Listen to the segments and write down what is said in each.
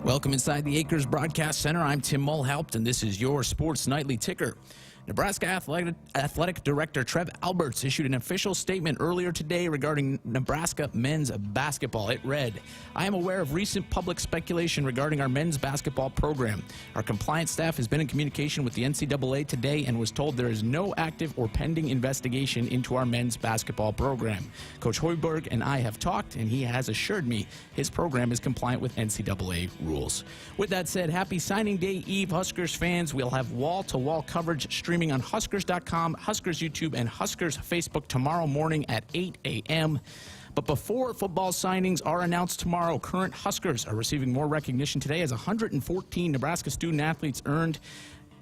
Welcome inside the Acres Broadcast Center. I'm Tim Mulhaupt, and this is your Sports Nightly Ticker. Nebraska Athletic Director Trev Alberts issued an official statement earlier today regarding Nebraska men's basketball. It read, "I am aware of recent public speculation regarding our men's basketball program. Our compliance staff has been in communication with the NCAA today and was told there is no active or pending investigation into our men's basketball program. Coach Hoiberg and I have talked, and he has assured me his program is compliant with NCAA rules." With that said, happy signing day eve, Huskers fans. We'll have wall-to-wall coverage streaming on Huskers.com, Huskers YouTube, and Huskers Facebook tomorrow morning at 8 a.m. But before football signings are announced tomorrow, current Huskers are receiving more recognition today as 114 Nebraska student athletes earned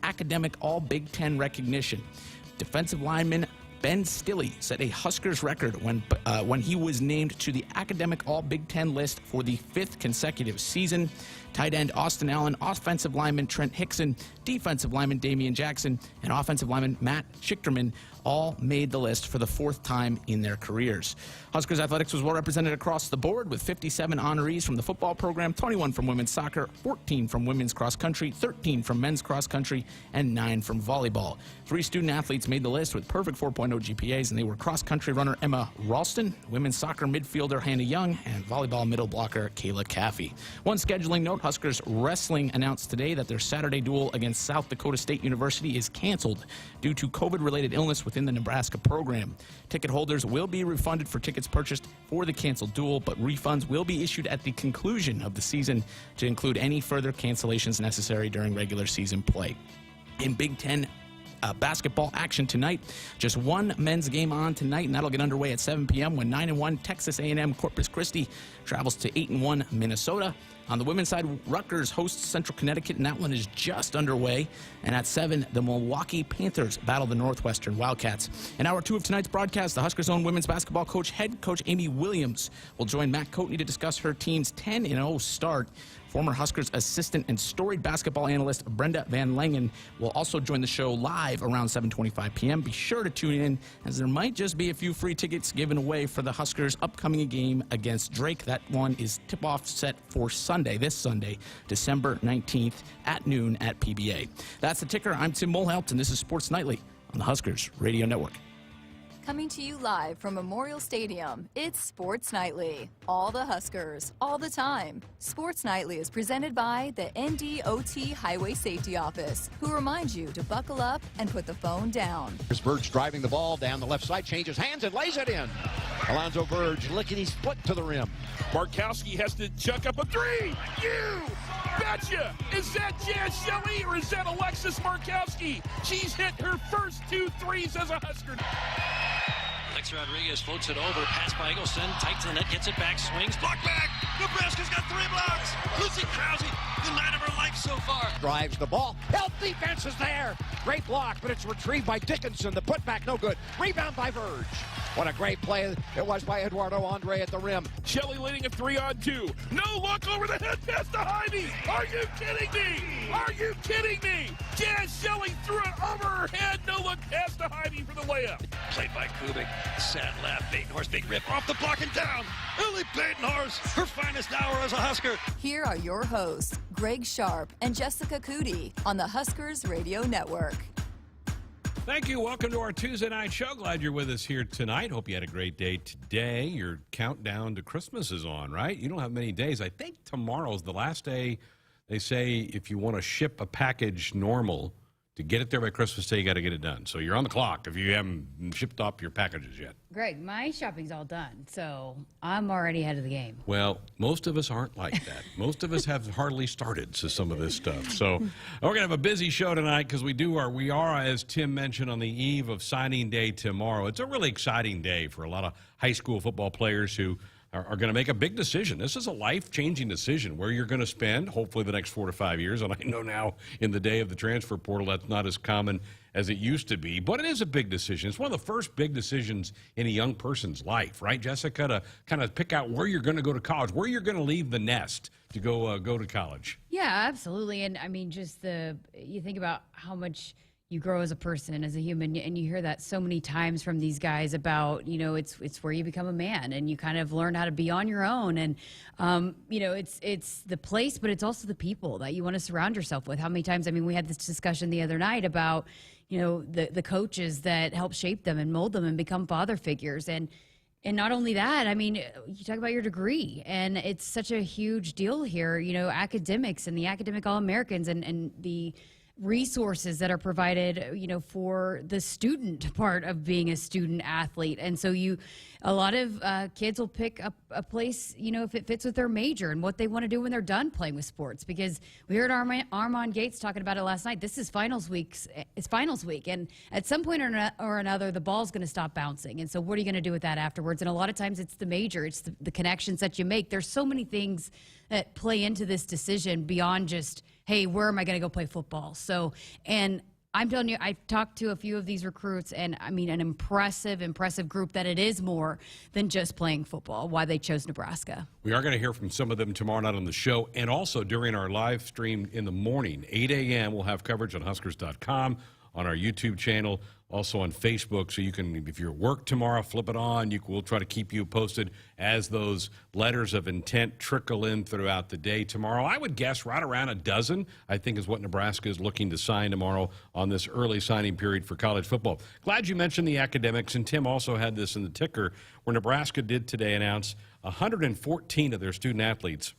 academic All-Big Ten recognition. Defensive lineman Ben Stilley set a Huskers record when he was named to the academic All-Big Ten list for the 5th consecutive season. Tight end Austin Allen, offensive lineman Trent Hickson, defensive lineman Damian Jackson, and offensive lineman Matt Schichterman all made the list for the 4th time in their careers. Huskers athletics was well represented across the board with 57 honorees from the football program, 21 from women's soccer, 14 from women's cross country, 13 from men's cross country, and 9 from volleyball. 3 student athletes made the list with perfect 4.0 GPAs, and they were cross country runner Emma Ralston, women's soccer midfielder Hannah Young, and volleyball middle blocker Kayla Caffey. One scheduling note, Huskers wrestling announced today that their Saturday duel against South Dakota State University is canceled due to COVID-related illness within the Nebraska program. Ticket holders will be refunded for tickets purchased for the canceled duel, but refunds will be issued at the conclusion of the season to include any further cancellations necessary during regular season play. In Big Ten basketball action tonight, just one men's game on tonight, and that'll get underway at 7 p.m. when 9-1 Texas A&M Corpus Christi travels to 8-1 Minnesota. On the women's side, Rutgers hosts Central Connecticut, and that one is just underway. And at 7, the Milwaukee Panthers battle the Northwestern Wildcats. In hour 2 of tonight's broadcast, the Huskers' own women's basketball coach, head coach Amy Williams, will join Matt Coatney to discuss her team's 10-0 start. Former Huskers assistant and storied basketball analyst Brenda Van Lingen will also join the show live around 7:25 p.m. Be sure to tune in, as there might just be a few free tickets given away for the Huskers' upcoming game against Drake. That one is tip-off set for Sunday, this Sunday, December 19th at noon at PBA. That's the ticker. I'm Tim Mulhaupt, and this is Sports Nightly on the Huskers Radio Network. Coming to you live from Memorial Stadium, it's Sports Nightly. All the Huskers, all the time. Sports Nightly is presented by the NDOT Highway Safety Office, who reminds you to buckle up and put the phone down. Here's Verge driving the ball down the left side, changes hands and lays it in. Alonzo Verge licking his foot to the rim. Markowski has to chuck up a three. You betcha! Is that Jazz Shelley or is that Alexis Markowski? She's hit her first 2 threes as a Husker. Alex Rodriguez floats it over, pass by Eggleston, tight to the net, gets it back, swings, block back. Nebraska's got 3 blocks. Lucy Krause, the night of her life so far. Drives the ball. Help defense is there. Great block, but it's retrieved by Dickinson. The putback no good. Rebound by Verge. What a great play it was by Eduardo Andre at the rim. Shelley leading a 3-on-2. No look over the head pass to Heidi. Are you kidding me? Are you kidding me? Jazz Shelley threw it over her head. No look pass to Heidi for the layup. Played by Kubik, sad left, Batenhorst, big rip, off the block and down. Lily Batenhorst, her finest hour as a Husker. Here are your hosts, Greg Sharpe and Jessica Coody on the Huskers Radio Network. Thank you. Welcome to our Tuesday night show. Glad you're with us here tonight. Hope you had a great day today. Your countdown to Christmas is on, right? You don't have many days. I think tomorrow's the last day. They say if you want to ship a package normal, to get it there by Christmas Day, you got to get it done. So you're on the clock if you haven't shipped off your packages yet. Greg, my shopping's all done, so I'm already ahead of the game. Well, most of us aren't like that. Most of us have hardly started to some of this stuff. So we're going to have a busy show tonight because we are, as Tim mentioned, on the eve of signing day tomorrow. It's a really exciting day for a lot of high school football players who are going to make a big decision. This is a life-changing decision where you're going to spend, hopefully, the next 4 to 5 years. And I know now in the day of the transfer portal, that's not as common as it used to be. But it is a big decision. It's one of the first big decisions in a young person's life, right, Jessica, to kind of pick out where you're going to go to college, where you're going to leave the nest to go to college. Yeah, absolutely. And, I mean, just you think about how much you grow as a person, as a human, and you hear that so many times from these guys about, it's where you become a man and you kind of learn how to be on your own. And, it's the place, but it's also the people that you want to surround yourself with. How many times, we had this discussion the other night about, the coaches that help shape them and mold them and become father figures. And not only that, you talk about your degree, and it's such a huge deal here, academics and the academic All-Americans and the resources that are provided, for the student part of being a student athlete. And so a lot of kids will pick up a place, if it fits with their major and what they want to do when they're done playing with sports. Because we heard Armand Gates talking about it last night. This is finals week. It's finals week. And at some point or another, the ball's going to stop bouncing. And so what are you going to do with that afterwards? And a lot of times it's the major. It's the connections that you make. There's so many things that play into this decision beyond just, hey, where am I going to go play football? So, and I'm telling you, I've talked to a few of these recruits, and an impressive group that it is more than just playing football, why they chose Nebraska. We are going to hear from some of them tomorrow night on the show, and also during our live stream in the morning, 8 a.m., we'll have coverage on Huskers.com, on our YouTube channel, also on Facebook, so you can, if you're at work tomorrow, flip it on. We'll try to keep you posted as those letters of intent trickle in throughout the day tomorrow. I would guess right around a dozen, I think, is what Nebraska is looking to sign tomorrow on this early signing period for college football. Glad you mentioned the academics, and Tim also had this in the ticker, where Nebraska did today announce 114 of their student athletes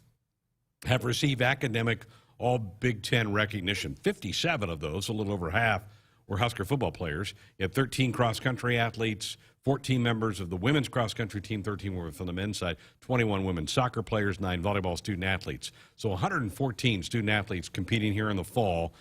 have received academic all Big Ten recognition. 57 of those, a little over half, were Husker football players. You had 13 cross-country athletes, 14 members of the women's cross-country team, 13 were from the men's side, 21 women's soccer players, 9 volleyball student athletes. So 114 student athletes competing here in the fall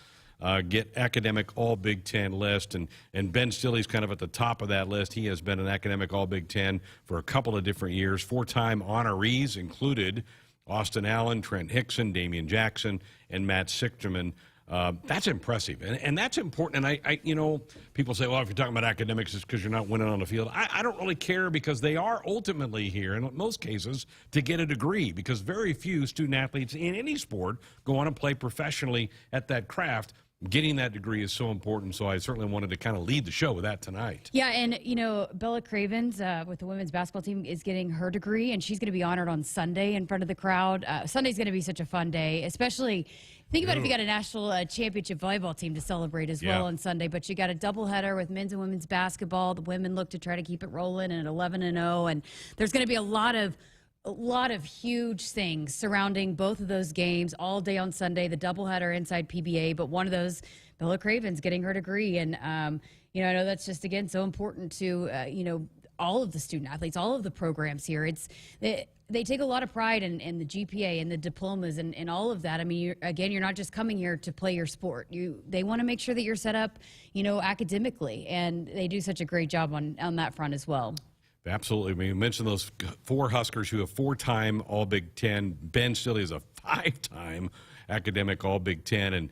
get academic all Big Ten list. And Ben Stilley's kind of at the top of that list. He has been an academic all Big Ten for a couple of different years. 4-time honorees included Austin Allen, Trent Hickson, Damian Jackson, and Matt Sichterman. That's impressive, and that's important. And I people say, well, if you're talking about academics, it's because you're not winning on the field. I don't really care, because they are ultimately here, in most cases, to get a degree, because very few student athletes in any sport go on and play professionally at that craft. Getting that degree is so important, so I certainly wanted to kind of lead the show with that tonight. Yeah, and, Bella Cravens with the women's basketball team is getting her degree, and she's going to be honored on Sunday in front of the crowd. Sunday's going to be such a fun day, especially think about if you got a national championship volleyball team to celebrate as well on Sunday, but you got a doubleheader with men's and women's basketball. The women look to try to keep it rolling at 11-0, and there's going to be a lot of huge things surrounding both of those games all day on Sunday, the doubleheader inside PBA, but one of those, Bella Cravens getting her degree. And, I know that's just, again, so important to, all of the student athletes, all of the programs here. They take a lot of pride in the GPA and the diplomas and all of that. You're not just coming here to play your sport. They want to make sure that you're set up, academically, and they do such a great job on that front as well. Absolutely. You mentioned those 4 Huskers who have 4-time All Big Ten. Ben Stilley is a 5-time academic All Big Ten. And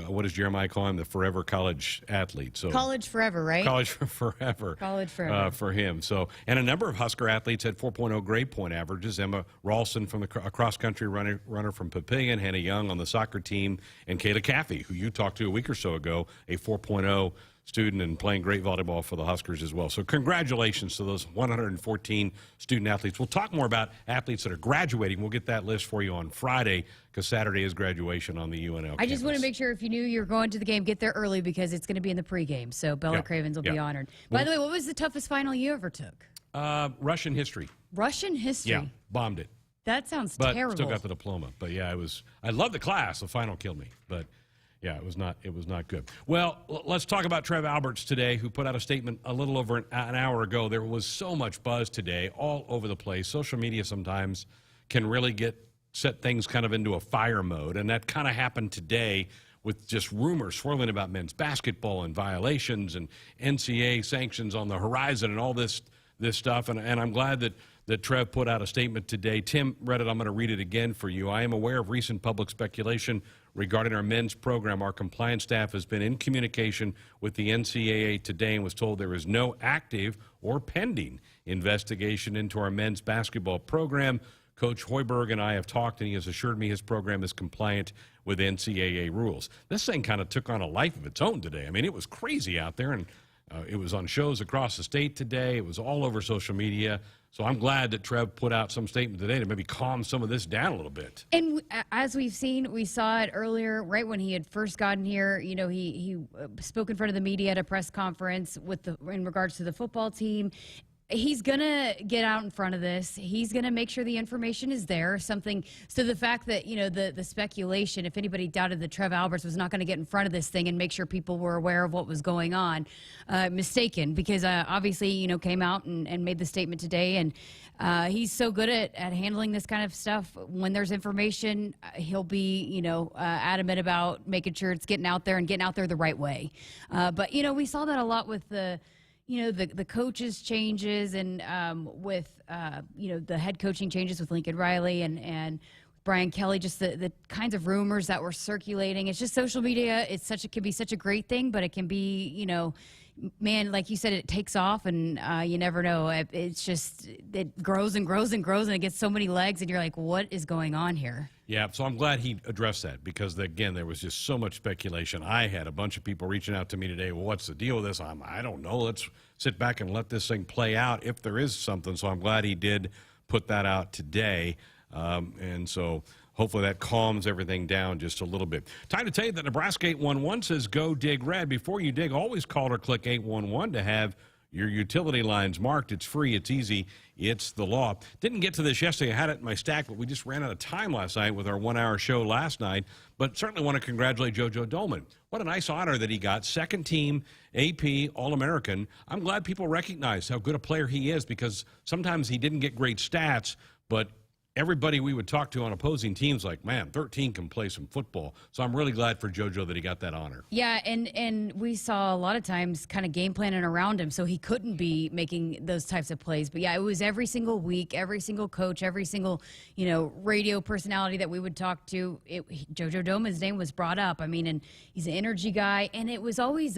what does Jeremiah call him? The forever college athlete. So college forever, right? College forever. College forever. For him. So, and a number of Husker athletes had 4.0 grade point averages. Emma Ralston, from a cross-country runner from Papillion, Hannah Young on the soccer team, and Kayla Caffey, who you talked to a week or so ago, a 4.0 student and playing great volleyball for the Huskers as well. So congratulations to those 114 student athletes. We'll talk more about athletes that are graduating. We'll get that list for you on Friday, because Saturday is graduation on the UNL I just want to make sure, if you knew you were going to the game, get there early, because it's going to be in the pregame. So Bella Cravens will be honored. By the way, what was the toughest final you ever took? Russian history. Russian history? Yeah, bombed it. That sounds but terrible. Still got the diploma. But yeah, I love the class. The final killed me. But yeah, it was not good. Well, let's talk about Trev Alberts today, who put out a statement a little over an hour ago. There was so much buzz today all over the place. Social media sometimes can really set things kind of into a fire mode, and that kind of happened today with just rumors swirling about men's basketball and violations and NCAA sanctions on the horizon and all this stuff. And I'm glad that Trev put out a statement today. Tim read it. I'm going to read it again for you. I am aware of recent public speculation regarding our men's program. Our compliance staff has been in communication with the NCAA today and was told there is no active or pending investigation into our men's basketball program. Coach Hoiberg and I have talked, and he has assured me his program is compliant with NCAA rules. This thing kind of took on a life of its own today. I mean, it was crazy out there, and it was on shows across the state today. It was all over social media. So I'm glad that Trev put out some statement today to maybe calm some of this down a little bit. And as we've seen, we saw it earlier, right when he had first gotten here. You know, he spoke in front of the media at a press conference in regards to the football team. He's going to get out in front of this. He's going to make sure the information is there. So the fact that, you know, the speculation, if anybody doubted that Trev Alberts was not going to get in front of this thing and make sure people were aware of what was going on, mistaken, because obviously, you know, came out and made the statement today. And he's so good at handling this kind of stuff. When there's information, he'll be, you know, adamant about making sure it's getting out there and getting out there the right way. But, you know, we saw that a lot with the coaches changes and with, you know, the head coaching changes with Lincoln Riley and Brian Kelly, just the kinds of rumors that were circulating. It's just social media. It can be such a great thing, but it can be, you know, man, like you said, it takes off and you never know. It's just, it grows and grows and grows and it gets so many legs and you're like, what is going on here? Yeah, so I'm glad he addressed that because, again, there was just so much speculation. I had a bunch of people reaching out to me today. Well, what's the deal with this? I don't know. Let's sit back and let this thing play out if there is something. So I'm glad he did put that out today. And so hopefully that calms everything down just a little bit. Time to tell you that Nebraska 811 says go dig red. Before you dig, always call or click 811 to have your utility lines marked. It's free. It's easy. It's the law. Didn't get to this yesterday. I had it in my stack, but we just ran out of time last night with our 1 hour show last night. But certainly want to congratulate JoJo Domann. What a nice honor that he got. Second team AP All-American. I'm glad people recognize how good a player he is because sometimes he didn't get great stats, but everybody we would talk to on opposing teams like, man, 13 can play some football. So I'm really glad for JoJo that he got that honor. Yeah, and we saw a lot of times kind of game planning around him, so he couldn't be making those types of plays. But yeah, it was every single week, every single coach, every single, you know, radio personality that we would talk to. JoJo Domann's name was brought up. I mean, and he's an energy guy, and it was always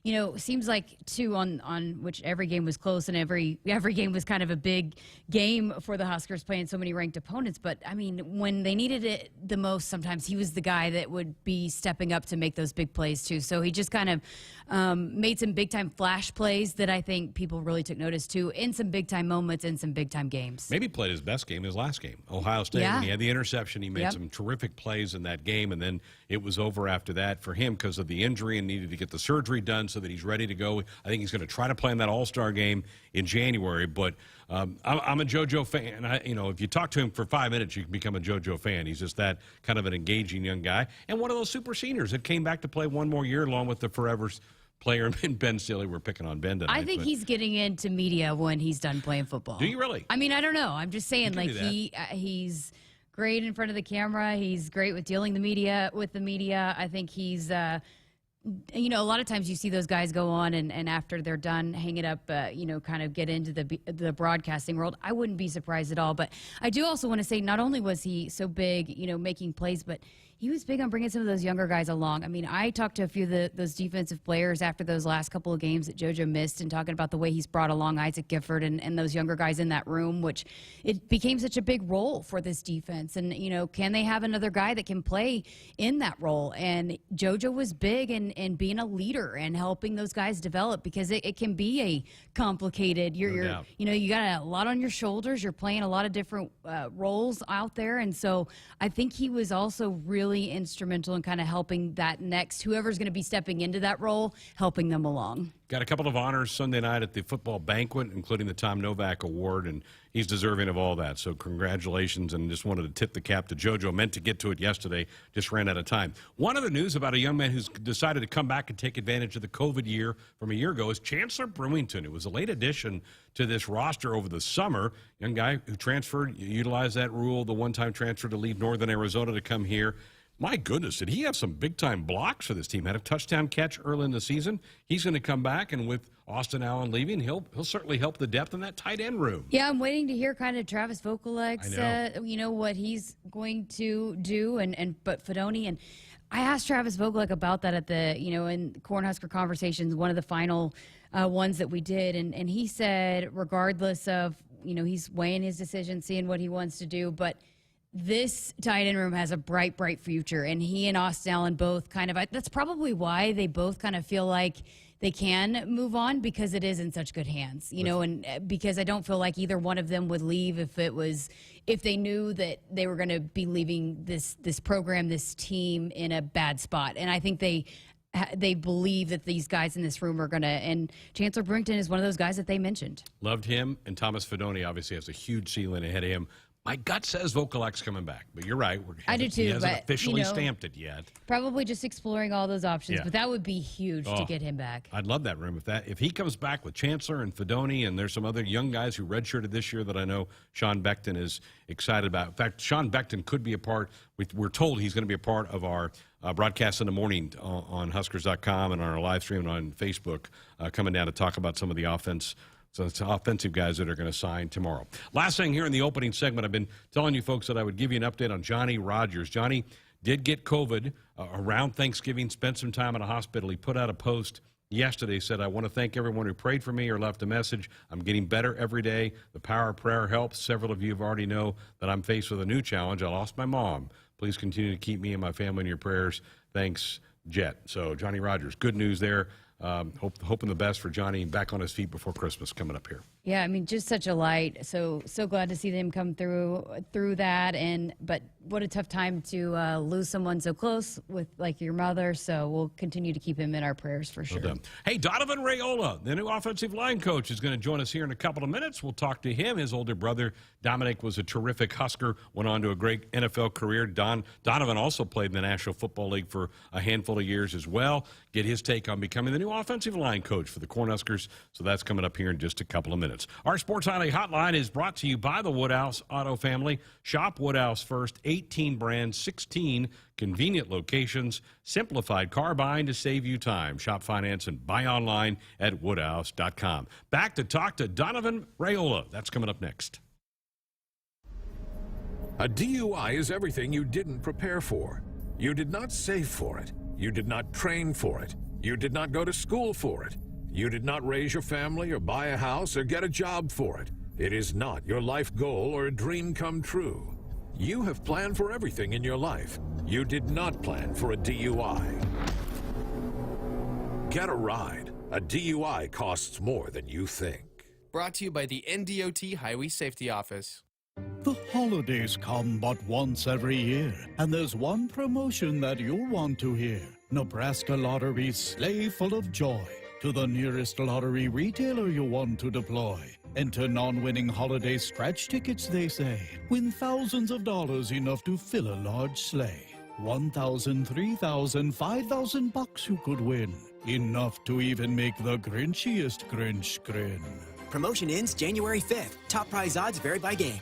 you know, seems like too on which every game was close and every game was kind of a big game for the Huskers playing so many ranked opponents. But I mean, when they needed it the most, sometimes he was the guy that would be stepping up to make those big plays too. So he just kind of made some big time flash plays that I think people really took notice to in some big time moments in some big time games. Maybe played his best game his last game, Ohio State. Yeah. When he had the interception, he made some terrific plays in that game, and then it was over after that for him because of the injury and needed to get the surgery done so that he's ready to go. I think he's going to try to play in that All-Star game in January. But I'm a JoJo fan. You know, if you talk to him for 5 minutes, you can become a JoJo fan. He's just that kind of an engaging young guy and one of those super seniors that came back to play one more year along with the forever player in Ben Stilley. We're picking on Ben tonight. I think he's getting into media when he's done playing football. Do you really? I mean, I don't know. I'm just saying, like he's great in front of the camera. He's great with dealing with the media. I think he's. You know, a lot of times you see those guys go on and after they're done, hang it up, you know, kind of get into the broadcasting world. I wouldn't be surprised at all. But I do also want to say not only was he so big, you know, making plays, but he was big on bringing some of those younger guys along. I mean, I talked to a few of those defensive players after those last couple of games that JoJo missed and talking about the way he's brought along Isaac Gifford and those younger guys in that room, which it became such a big role for this defense. And, you know, can they have another guy that can play in that role? And JoJo was big in being a leader and helping those guys develop because it can be a complicated, you know, you got a lot on your shoulders. You're playing a lot of different roles out there. And so I think he was also really instrumental in kind of helping that next, whoever's going to be stepping into that role, helping them along. Got a couple of honors Sunday night at the football banquet, including the Tom Novak Award, and he's deserving of all that. So congratulations, and just wanted to tip the cap to JoJo. Meant to get to it yesterday, just ran out of time. One other news about a young man who's decided to come back and take advantage of the COVID year from a year ago is Chancellor Brewington. It was a late addition to this roster over the summer. Young guy who transferred, utilized that rule, the one-time transfer to leave Northern Arizona to come here. My goodness, did he have some big-time blocks for this team? Had a touchdown catch early in the season. He's going to come back, and with Austin Allen leaving, he'll certainly help the depth in that tight end room. Yeah, I'm waiting to hear kind of Travis Vokalek's, you know, what he's going to do, but Fedoni, and I asked Travis Vokalek about that at the, you know, in Cornhusker Conversations, one of the final ones that we did, and he said regardless of, you know, he's weighing his decision, seeing what he wants to do, but this tight end room has a bright, bright future. And he and Austin Allen both that's probably why they both kind of feel like they can move on, because it is in such good hands, and because I don't feel like either one of them would leave if they knew that they were going to be leaving this program, this team in a bad spot. And I think they believe that these guys in this room are going to, and Chancellor Brewington is one of those guys that they mentioned. Loved him, and Thomas Fidone obviously has a huge ceiling ahead of him. My gut says Vokalek's coming back, but you're right. I do too. He hasn't but, officially stamped it yet. Probably just exploring all those options, Yeah. but that would be huge to get him back. I'd love that room. If he comes back with Chancellor and Fidone, and there's some other young guys who redshirted this year that I know Sean Beckton is excited about. In fact, Sean Beckton could be a part. We're told he's going to be a part of our broadcast in the morning on Huskers.com and on our live stream on Facebook, coming down to talk about some of the offense. So it's offensive guys that are going to sign tomorrow. Last thing here in the opening segment, I've been telling you folks that I would give you an update on Johnny Rogers. Johnny did get COVID around Thanksgiving, spent some time in a hospital. He put out a post yesterday, said, I want to thank everyone who prayed for me or left a message. I'm getting better every day. The power of prayer helps. Several of you have already know that I'm faced with a new challenge. I lost my mom. Please continue to keep me and my family in your prayers. Thanks, Jet. So Johnny Rogers, good news there. Hoping the best for Johnny back on his feet before Christmas coming up here. Yeah, I mean, just such a light. So glad to see them come through that. But what a tough time to lose someone so close with like your mother. So we'll continue to keep him in our prayers for sure. Well done. Hey, Donovan Raiola, the new offensive line coach, is going to join us here in a couple of minutes. We'll talk to him. His older brother, Dominic, was a terrific Husker, went on to a great NFL career. Donovan also played in the National Football League for a handful of years as well. Get his take on becoming the new offensive line coach for the Cornhuskers. So that's coming up here in just a couple of minutes. Our Sports Highlight Hotline is brought to you by the Woodhouse Auto Family. Shop Woodhouse first, 18 brands, 16 convenient locations, simplified car buying to save you time. Shop, finance, and buy online at woodhouse.com. Back to talk to Donovan Raiola. That's coming up next. A DUI is everything you didn't prepare for. You did not save for it. You did not train for it. You did not go to school for it. You did not raise your family or buy a house or get a job for it. It is not your life goal or a dream come true. You have planned for everything in your life. You did not plan for a DUI. Get a ride. A DUI costs more than you think. Brought to you by the NDOT Highway Safety Office. The holidays come but once every year, and there's one promotion that you'll want to hear. Nebraska Lottery's Sleigh Full of Joy. To the nearest lottery retailer you want to deploy. Enter non-winning holiday scratch tickets, they say. Win thousands of dollars, enough to fill a large sleigh. 1,000, 3,000, 5,000 bucks you could win. Enough to even make the grinchiest Grinch grin. Promotion ends January 5th. Top prize odds vary by game.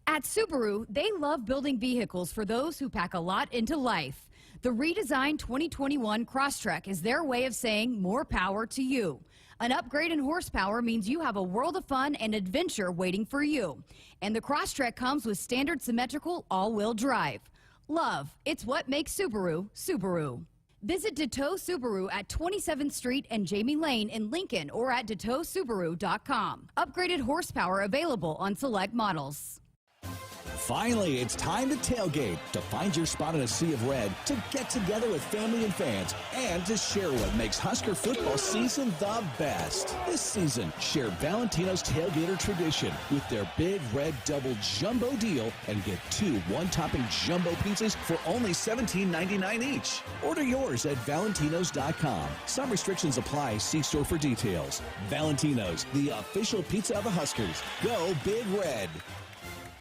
At Subaru, they love building vehicles for those who pack a lot into life. The redesigned 2021 Crosstrek is their way of saying more power to you. An upgrade in horsepower means you have a world of fun and adventure waiting for you. And the Crosstrek comes with standard symmetrical all-wheel drive. Love, it's what makes Subaru, Subaru. Visit DeTow Subaru at 27th Street and Jamie Lane in Lincoln or at DeTowSubaru.com. Upgraded horsepower available on select models. Finally, it's time to tailgate, to find your spot in a sea of red, to get together with family and fans, and to share what makes Husker football season the best. This season, share Valentino's Tailgater tradition with their Big Red Double Jumbo deal and get 2 one-topping jumbo pizzas for only $17.99 each. Order yours at Valentinos.com. Some restrictions apply. See store for details. Valentino's, the official pizza of the Huskers. Go Big Red.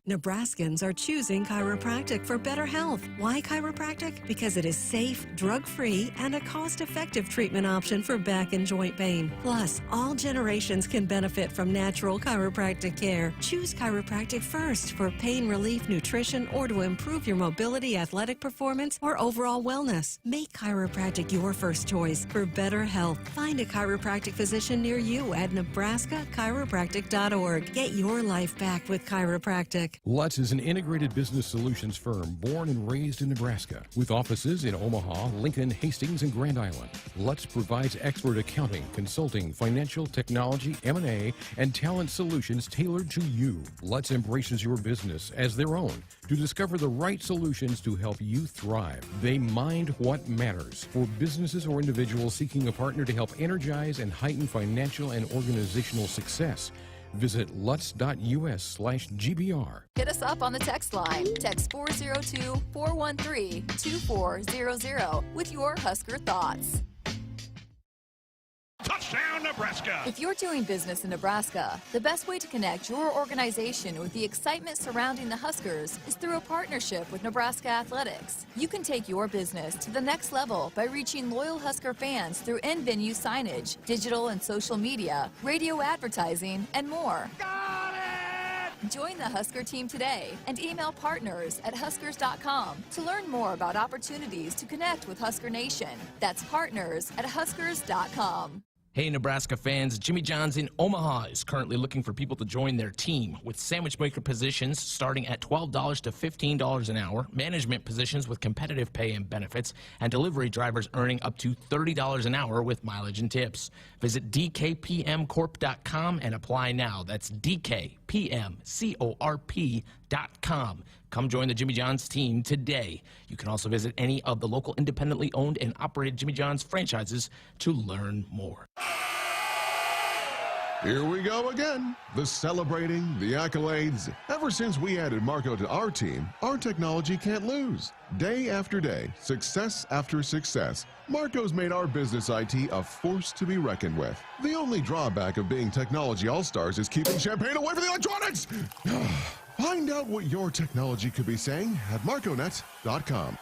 Nebraskans are choosing chiropractic for better health. Why chiropractic? Because it is safe, drug-free, and a cost-effective treatment option for back and joint pain. Plus, all generations can benefit from natural chiropractic care. Choose chiropractic first for pain relief, nutrition, or to improve your mobility, athletic performance, or overall wellness. Make chiropractic your first choice for better health. Find a chiropractic physician near you at nebraska-chiropractic.org. Get your life back with chiropractic. Crosstrek. Lutz is an integrated business solutions firm born and raised in Nebraska with offices in Omaha, Lincoln, Hastings, and Grand Island. Lutz provides expert accounting, consulting, financial, technology, M&A, and talent solutions tailored to you. Lutz embraces your business as their own to discover the right solutions to help you thrive. They mind what matters for businesses or individuals seeking a partner to help energize and heighten financial and organizational success. Visit lutz.us/GBR. Hit us up on the text line. Text 402-413-2400 with your Husker thoughts. Touchdown, Nebraska! If you're doing business in Nebraska, the best way to connect your organization with the excitement surrounding the Huskers is through a partnership with Nebraska Athletics. You can take your business to the next level by reaching loyal Husker fans through in-venue signage, digital and social media, radio advertising, and more. Got it! Join the Husker team today and email partners@huskers.com to learn more about opportunities to connect with Husker Nation. That's partners@huskers.com. Hey, Nebraska fans, Jimmy John's in Omaha is currently looking for people to join their team with sandwich maker positions starting at $12 to $15 an hour, management positions with competitive pay and benefits, and delivery drivers earning up to $30 an hour with mileage and tips. Visit dkpmcorp.com and apply now. That's dkpmcorp.com. Come join the Jimmy John's team today. You can also visit any of the local independently owned and operated Jimmy John's franchises to learn more. Here we go again. The celebrating, the accolades. Ever since we added Marco to our team, our technology can't lose. Day after day, success after success, Marco's made our business IT a force to be reckoned with. The only drawback of being technology all-stars is keeping champagne away from the electronics. Find out what your technology could be saying at marconet.com.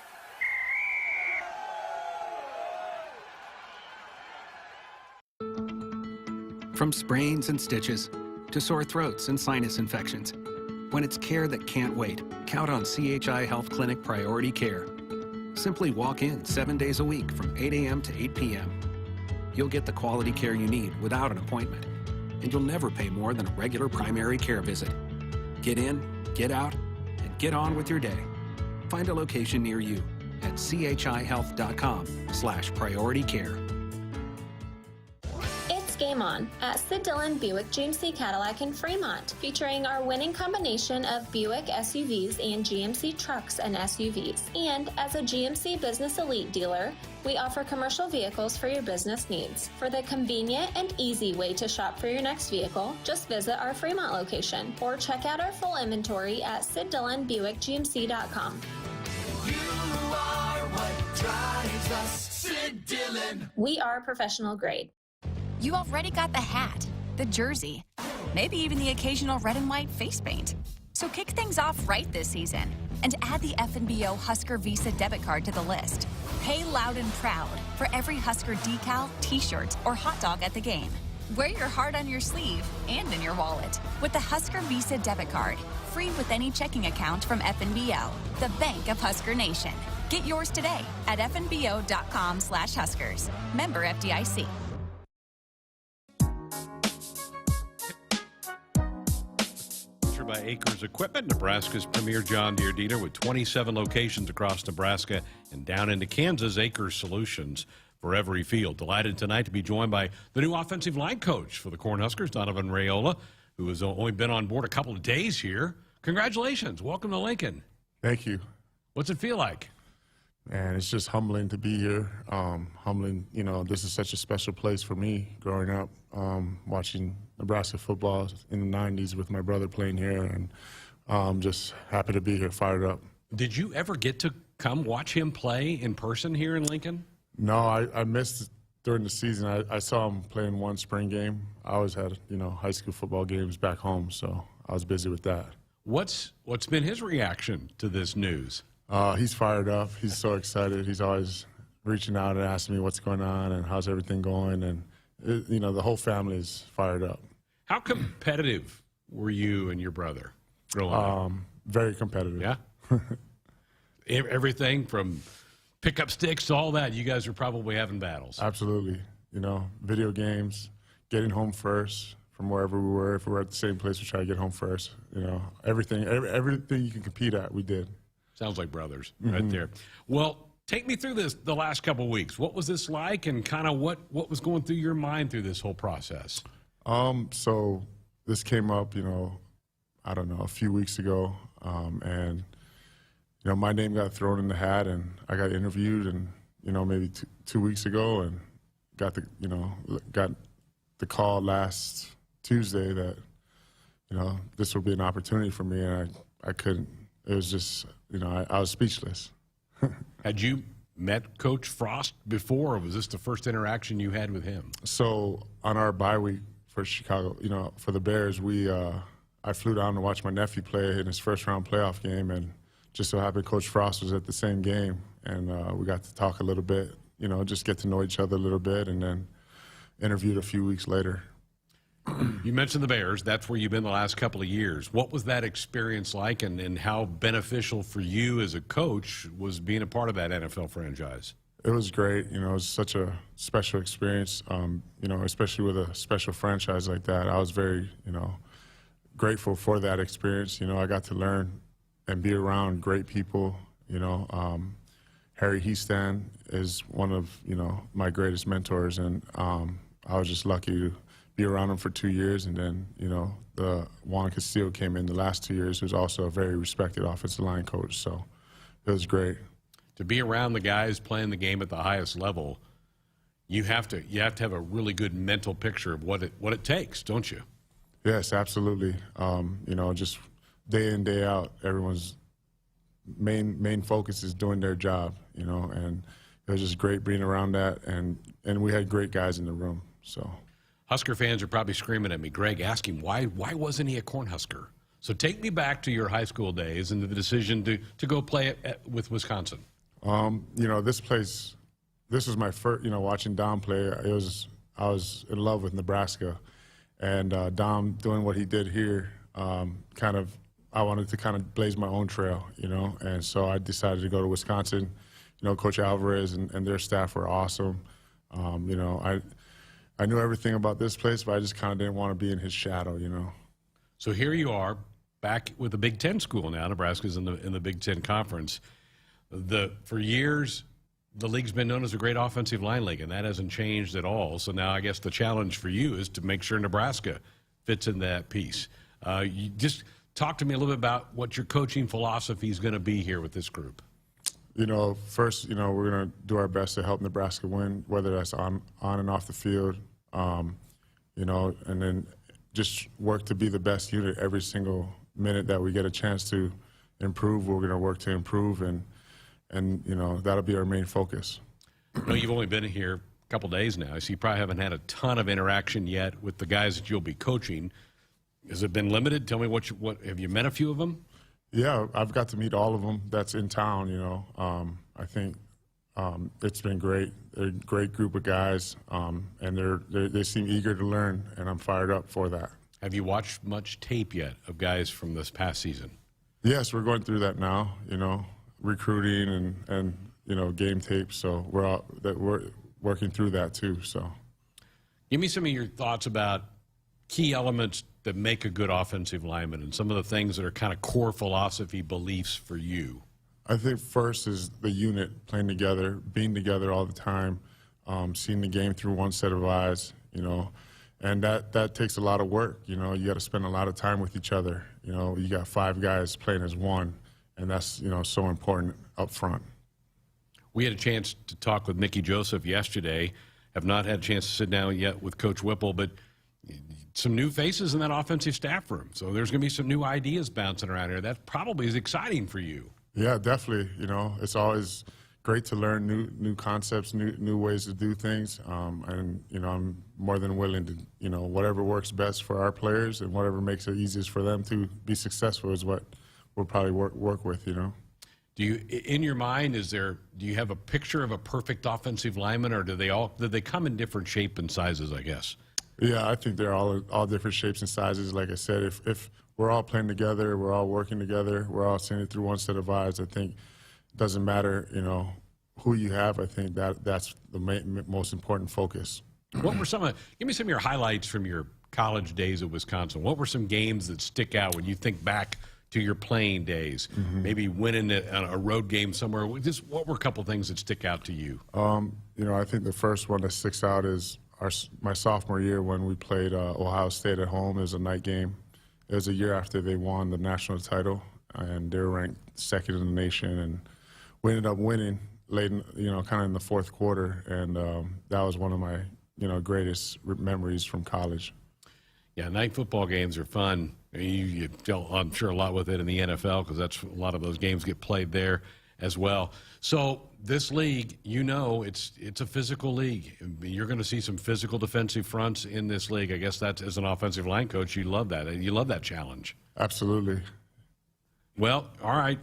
From sprains and stitches to sore throats and sinus infections, when it's care that can't wait, count on CHI Health Clinic Priority Care. Simply walk in 7 days a week from 8 a.m. to 8 p.m. You'll get the quality care you need without an appointment, and you'll never pay more than a regular primary care visit. Get in, get out, and get on with your day. Find a location near you at chihealth.com/priority care. It's Game On at Sid Dillon Buick GMC Cadillac in Fremont, featuring our winning combination of Buick SUVs and GMC trucks and SUVs. And as a GMC Business Elite dealer, we offer commercial vehicles for your business needs. For the convenient and easy way to shop for your next vehicle, just visit our Fremont location or check out our full inventory at SidDillonBuickGMC.com. You are what drives us, Sid Dillon. We are professional grade. You already got the hat, the jersey, maybe even the occasional red and white face paint. So kick things off right this season and add the FNBO Husker Visa debit card to the list. Pay loud and proud for every Husker decal, t-shirt, or hot dog at the game. Wear your heart on your sleeve and in your wallet with the Husker Visa debit card, free with any checking account from FNBO, the bank of Husker Nation. Get yours today at fnbo.com/Huskers. Member FDIC. By Acres Equipment, Nebraska's premier John Deere dealer with 27 locations across Nebraska and down into Kansas. Acres Solutions for every field. Delighted tonight to be joined by the new offensive line coach for the Cornhuskers, Donovan Raiola, who has only been on board a couple of days here. Congratulations. Welcome to Lincoln. Thank you. What's it feel like? Man, it's just humbling to be here. Humbling, this is such a special place for me growing up, watching Nebraska football in the 90s with my brother playing here, and just happy to be here, fired up. Did you ever get to come watch him play in person here in Lincoln? No, I missed during the season. I saw him play in one spring game. I always had, high school football games back home, so I was busy with that. What's been his reaction to this news? He's fired up. He's so excited. He's always reaching out and asking me what's going on and how's everything going. And, the whole family is fired up. How competitive were you and your brother growing up? Very competitive. Yeah? Everything from pickup sticks to all that, you guys are probably having battles. Absolutely. Video games, getting home first from wherever we were. If we were at the same place, we try to get home first. You know, everything you can compete at, we did. Sounds like brothers right there. Well, take me through the last couple of weeks. What was this like, and kind of what was going through your mind through this whole process? So this came up, you know, I don't know, a few weeks ago, and you know, my name got thrown in the hat, and I got interviewed, and you know, maybe 2 weeks ago, and got the call last Tuesday that, you know, this would be an opportunity for me, and I couldn't. It was just, you know, I was speechless. Had you met Coach Frost before, or was this the first interaction you had with him? So on our bye week for Chicago, you know, for the Bears, I flew down to watch my nephew play in his first-round playoff game, and just so happened Coach Frost was at the same game, and we got to talk a little bit, you know, just get to know each other a little bit, and then interviewed a few weeks later. You mentioned the Bears. That's where you've been the last couple of years. What was that experience like, and how beneficial for you as a coach was being a part of that NFL franchise? It was great. You know, it was such a special experience, you know, especially with a special franchise like that. I was very, you know, grateful for that experience. You know, I got to learn and be around great people. You know, Harry Heastan is one of, you know, my greatest mentors, and I was just lucky to be around him for 2 years, and then, you know, Juan Castillo came in the last 2 years, who's also a very respected offensive line coach, so it was great. To be around the guys playing the game at the highest level, you have to have a really good mental picture of what it takes, don't you? Yes, absolutely. You know, just day in, day out, everyone's main focus is doing their job, you know, and it was just great being around that, and we had great guys in the room, so. Husker fans are probably screaming at me, Greg, ask him, why wasn't he a Cornhusker? So take me back to your high school days and the decision to go play with Wisconsin. You know, this was my first, you know, watching Dom play. I was in love with Nebraska, and Dom doing what he did here, I wanted to kind of blaze my own trail, you know, and so I decided to go to Wisconsin. You know, Coach Alvarez and their staff were awesome. You know, I knew everything about this place, but I just kind of didn't want to be in his shadow, you know. So here you are, back with a Big Ten school now. Nebraska's in the Big Ten Conference. For years, the league's been known as a great offensive line league, and that hasn't changed at all. So now I guess the challenge for you is to make sure Nebraska fits in that piece. You just talk to me a little bit about what your coaching philosophy is going to be here with this group. You know, first, you know, we're going to do our best to help Nebraska win, whether that's on and off the field, you know, and then just work to be the best unit every single minute that we get a chance to improve. We're going to work to improve, and you know, that'll be our main focus. I know you've only been here a couple days now, so you probably haven't had a ton of interaction yet with the guys that you'll be coaching. Has it been limited? Tell me what have you met a few of them? Yeah, I've got to meet all of them that's in town, you know. I think it's been great. They're a great group of guys, and they seem eager to learn, and I'm fired up for that. Have you watched much tape yet of guys from this past season? Yes, we're going through that now, you know, recruiting and you know, game tape, so we're working through that too, so. Give me some of your thoughts about key elements that make a good offensive lineman and some of the things that are kind of core philosophy beliefs for you. I think first is the unit, playing together, being together all the time, seeing the game through one set of eyes, you know, and that takes a lot of work. You know, you got to spend a lot of time with each other. You know, you got 5 guys playing as one, and that's, you know, so important up front. We had a chance to talk with Mickey Joseph yesterday. Have not had a chance to sit down yet with Coach Whipple, but some new faces in that offensive staff room. So there's going to be some new ideas bouncing around here. That probably is exciting for you. Yeah, definitely. You know, it's always great to learn new concepts, new ways to do things. And, you know, I'm more than willing to, you know, whatever works best for our players and whatever makes it easiest for them to be successful is what we'll probably work with, you know. Do you, in your mind, do you have a picture of a perfect offensive lineman, or do they come in different shape and sizes, I guess? Yeah, I think they're all different shapes and sizes. Like I said, if we're all playing together, we're all working together, we're all seeing it through one set of eyes, I think it doesn't matter, you know, who you have. I think that's the most important focus. What were give me some of your highlights from your college days at Wisconsin. What were some games that stick out when you think back to your playing days? Maybe winning a road game somewhere. Just what were a couple things that stick out to you? I think the first one that sticks out is my sophomore year when we played Ohio State at home. It was a night game. It was a year after they won the national title, and they were ranked second in the nation, and we ended up winning late, kind of in the fourth quarter, and that was one of my, greatest memories from college. Yeah, night football games are fun. You dealt, I'm sure, a lot with it in the NFL because that's a lot of those games get played there as well. So this league, it's a physical league. You're going to see some physical defensive fronts in this league. I guess that's, as an offensive line coach, you love that. You love that challenge. Absolutely. Well, all right,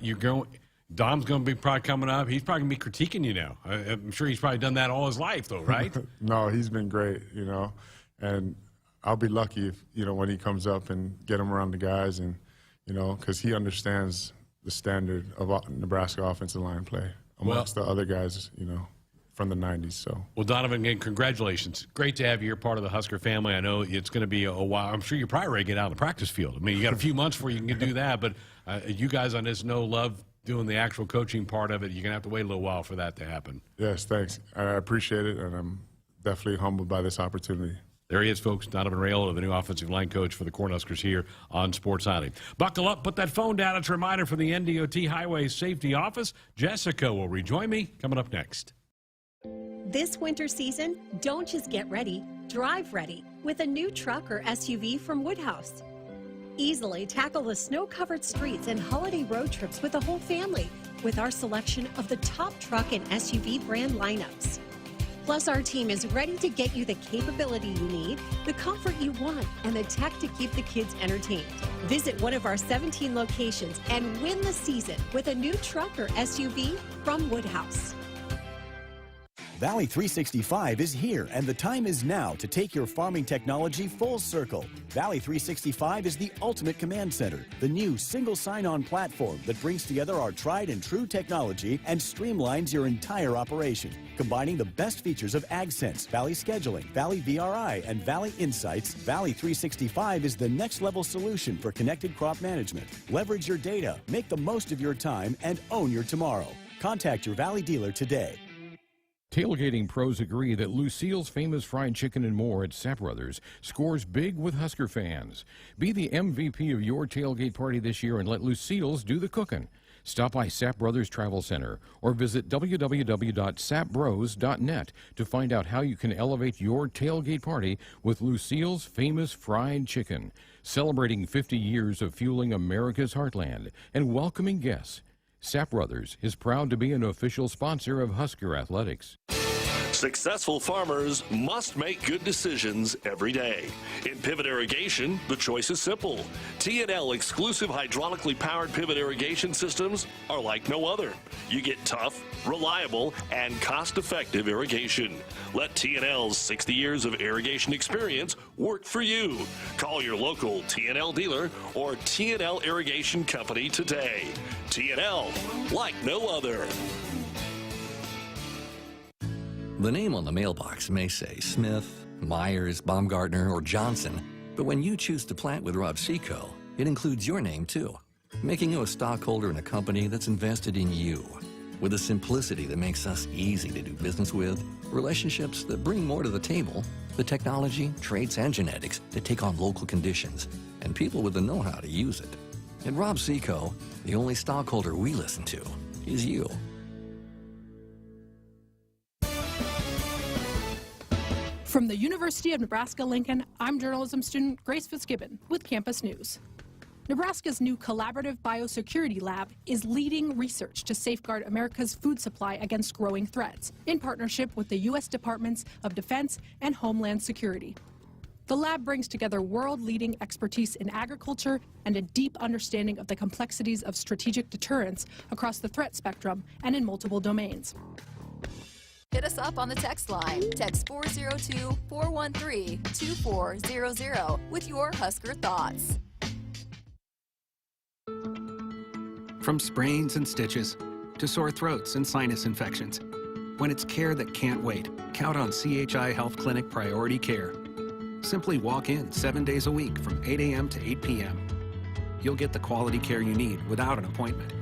Dom's going to be probably coming up. He's probably going to be critiquing you now. I'm sure he's probably done that all his life, though, right? No, he's been great, and I'll be lucky if, when he comes up and get him around the guys and, because he understands the standard of Nebraska offensive line play amongst the other guys, from the 90s. So, well, Donovan, again, congratulations. Great to have you. You're part of the Husker family. I know it's going to be a while. I'm sure you're probably ready to get out of the practice field. I mean, you got a few months before you can do that, but you guys on this love doing the actual coaching part of it. You're going to have to wait a little while for that to happen. Yes, thanks. I appreciate it, and I'm definitely humbled by this opportunity. There he is, folks. Donovan Raiola, the new offensive line coach for the Cornhuskers here on Sports Nightly. Buckle up, put that phone down. It's a reminder from the NDOT Highway Safety Office. Jessica will rejoin me coming up next. This winter season, don't just get ready, drive ready with a new truck or SUV from Woodhouse. Easily tackle the snow-covered streets and holiday road trips with the whole family with our selection of the top truck and SUV brand lineups. Plus, our team is ready to get you the capability you need, the comfort you want, and the tech to keep the kids entertained. Visit one of our 17 locations and win the season with a new truck or SUV from Woodhouse. Valley 365 is here, and the time is now to take your farming technology full circle. Valley 365 is the ultimate command center, the new single sign-on platform that brings together our tried and true technology and streamlines your entire operation. Combining the best features of AgSense, Valley Scheduling, Valley VRI, and Valley Insights, Valley 365 is the next level solution for connected crop management. Leverage your data, make the most of your time, and own your tomorrow. Contact your Valley dealer today. Tailgating pros agree that Lucille's Famous Fried Chicken and More at Sapp Brothers scores big with Husker fans. Be the MVP of your tailgate party this year and let Lucille's do the cooking. Stop by Sapp Brothers Travel Center or visit www.sappbros.net to find out how you can elevate your tailgate party with Lucille's Famous Fried Chicken, celebrating 50 years of fueling America's heartland and welcoming guests. Sapp Brothers is proud to be an official sponsor of Husker Athletics. Successful farmers must make good decisions every day. In pivot irrigation, the choice is simple. T&L exclusive hydraulically powered pivot irrigation systems are like no other. You get tough, reliable, and cost-effective irrigation. Let T&L's 60 years of irrigation experience work for you. Call your local T&L dealer or T&L Irrigation Company today. T&L, like no other. The name on the mailbox may say Smith, Myers, Baumgartner, or Johnson, but when you choose to plant with Rob Seco, it includes your name too, making you a stockholder in a company that's invested in you. With a simplicity that makes us easy to do business with, relationships that bring more to the table, the technology, traits, and genetics that take on local conditions, and people with the know-how to use it. At Rob Seco, the only stockholder we listen to is you. From the University of Nebraska-Lincoln, I'm journalism student Grace Fitzgibbon with Campus News. Nebraska's new collaborative biosecurity lab is leading research to safeguard America's food supply against growing threats in partnership with the U.S. Departments of Defense and Homeland Security. The lab brings together world-leading expertise in agriculture and a deep understanding of the complexities of strategic deterrence across the threat spectrum and in multiple domains. Hit us up on the text line. Text 402-413-2400 with your Husker thoughts. From sprains and stitches to sore throats and sinus infections. When it's care that can't wait, count on CHI Health Clinic Priority Care. Simply walk in 7 days a week from 8 a.m. to 8 p.m. You'll get the quality care you need without an appointment,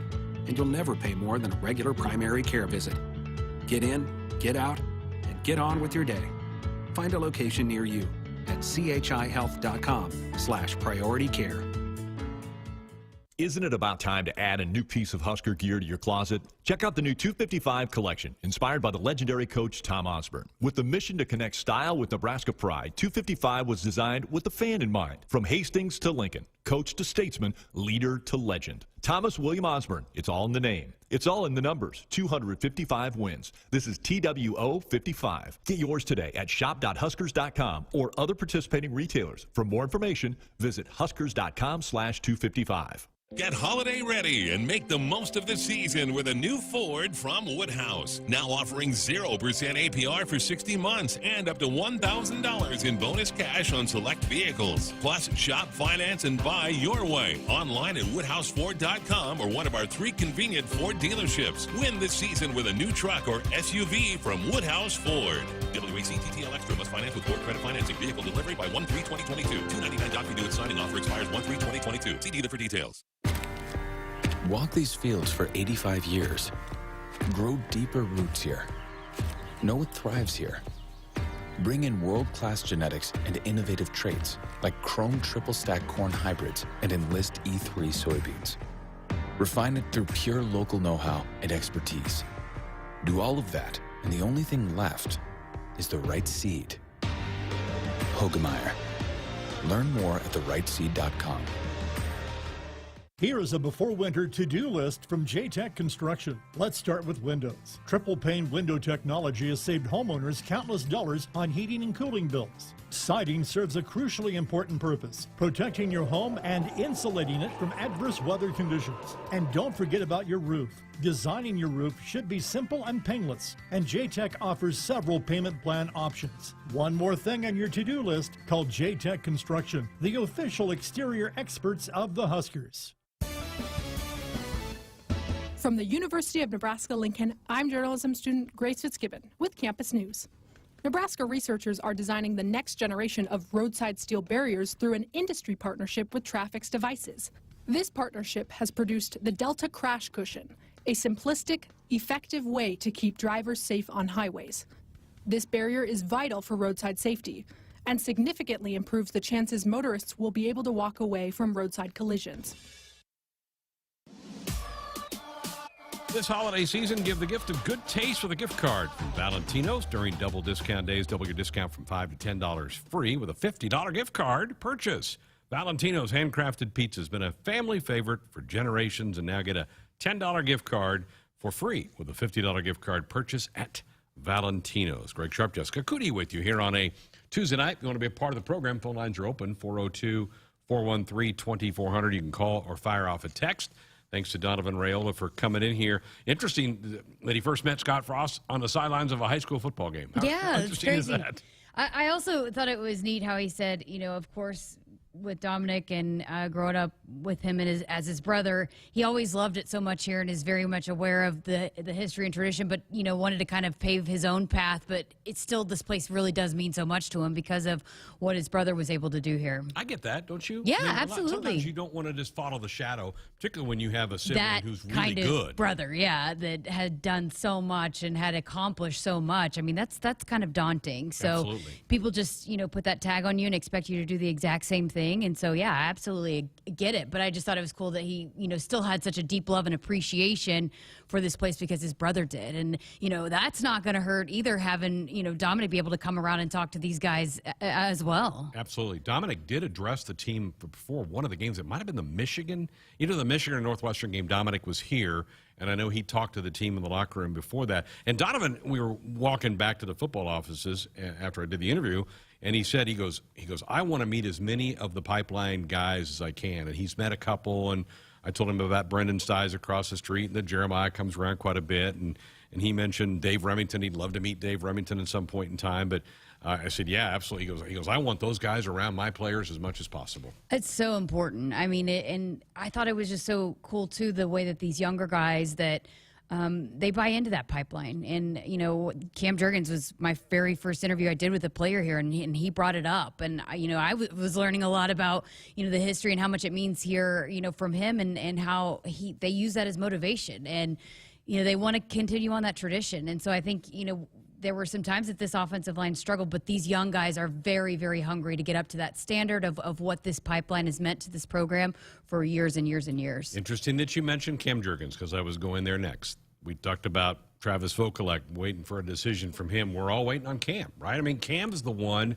and you'll never pay more than a regular primary care visit. Get in, get out, and get on with your day. Find a location near you at chihealth.com/priority care. Isn't it about time to add a new piece of Husker gear to your closet? Check out the new 255 collection, inspired by the legendary coach Tom Osborne. With the mission to connect style with Nebraska pride, 255 was designed with the fan in mind. From Hastings to Lincoln, coach to statesman, leader to legend. Thomas William Osborne, it's all in the name. It's all in the numbers, 255 wins. This is TWO 55. Get yours today at shop.huskers.com or other participating retailers. For more information, visit huskers.com/255. Get holiday ready and make the most of the season with a new Ford from Woodhouse. Now offering 0% APR for 60 months and up to $1,000 in bonus cash on select vehicles. Plus, shop, finance, and buy your way online at woodhouseford.com or one of our 3 convenient Ford dealerships. Win this season with a new truck or SUV from Woodhouse Ford. WAC TTL Extra must finance with Ford Credit Financing. Vehicle delivery by 1/3/2022. $299 doc due at signing. Offer expires 1/3/2022. See dealer for details. Walk these fields for 85 years. Grow deeper roots here. Know what thrives here. Bring in world-class genetics and innovative traits like Chrome triple stack corn hybrids and Enlist E3 soybeans. Refine it through pure local know-how and expertise. Do all of that, and the only thing left is the right seed. Hogemeyer. Learn more at therightseed.com. Here is a before winter to-do list from J-Tech Construction. Let's start with windows. Triple pane window technology has saved homeowners countless dollars on heating and cooling bills. Siding serves a crucially important purpose, protecting your home and insulating it from adverse weather conditions. And don't forget about your roof. Designing your roof should be simple and painless, and J-Tech offers several payment plan options. One more thing on your to-do list, call J-Tech Construction, the official exterior experts of the Huskers. From the University of Nebraska-Lincoln, I'm journalism student Grace Fitzgibbon with Campus News. Nebraska researchers are designing the next generation of roadside steel barriers through an industry partnership with Trafix Devices. This partnership has produced the Delta Crash Cushion, a simplistic, effective way to keep drivers safe on highways. This barrier is vital for roadside safety and significantly improves the chances motorists will be able to walk away from roadside collisions. This holiday season, give the gift of good taste with a gift card from Valentino's. During double discount days, double your discount from $5 to $10 free with a $50 gift card purchase. Valentino's handcrafted pizza has been a family favorite for generations, and now get a $10 gift card for free with a $50 gift card purchase at Valentino's. Greg Sharpe, Jessica Coody with you here on a Tuesday night. If you want to be a part of the program, phone lines are open, 402-413-2400. You can call or fire off a text. Thanks to Donovan Raiola for coming in here. Interesting that he first met Scott Frost on the sidelines of a high school football game. How It's crazy. is that? I also thought it was neat how he said, of course, with Dominic and growing up with him and as his brother, he always loved it so much here and is very much aware of the history and tradition, but wanted to kind of pave his own path. But it's still, this place really does mean so much to him because of what his brother was able to do here. I get that, don't you? Yeah, absolutely. Sometimes you don't want to just follow the shadow, particularly when you have a sibling That who's really kind of good. brother, yeah, that had done so much and had accomplished so much. I mean, that's kind of daunting. So Absolutely. people just put that tag on you and expect you to do the exact same thing. And so yeah, I absolutely get it. But I just thought it was cool that he still had such a deep love and appreciation for this place because his brother did. And that's not going to hurt either, having Dominic be able to come around and talk to these guys as well. Absolutely. Dominic did address the team before one of the games. It might have been the Michigan, either the Michigan or Northwestern game. Dominic was here, and I know he talked to the team in the locker room before that. And Donovan, we were walking back to the football offices after I did the interview, and he said, he goes, I want to meet as many of the pipeline guys as I can. And he's met a couple, and I told him about Brendan Stiles across the street, and that Jeremiah comes around quite a bit. And he mentioned Dave Remington. He'd love to meet Dave Remington at some point in time. But I said, yeah, absolutely. He goes, I want those guys around my players as much as possible. It's so important. I mean, and I thought it was just so cool, too, the way that these younger guys that they buy into that pipeline. And, you know, Cam Jurgens was my very first interview I did with a player here, and he brought it up. And, you know, I was learning a lot about, you know, the history and how much it means here, you know, from him, and how they use that as motivation. And, you know, they want to continue on that tradition. And so I think, you know, there were some times that this offensive line struggled, but these young guys are very, very hungry to get up to that standard of what this pipeline has meant to this program for years and years and years. Interesting that you mentioned Cam Jurgens, because I was going there next. We talked about Travis Vokalek, waiting for a decision from him. We're all waiting on Cam, right? I mean, Cam is the one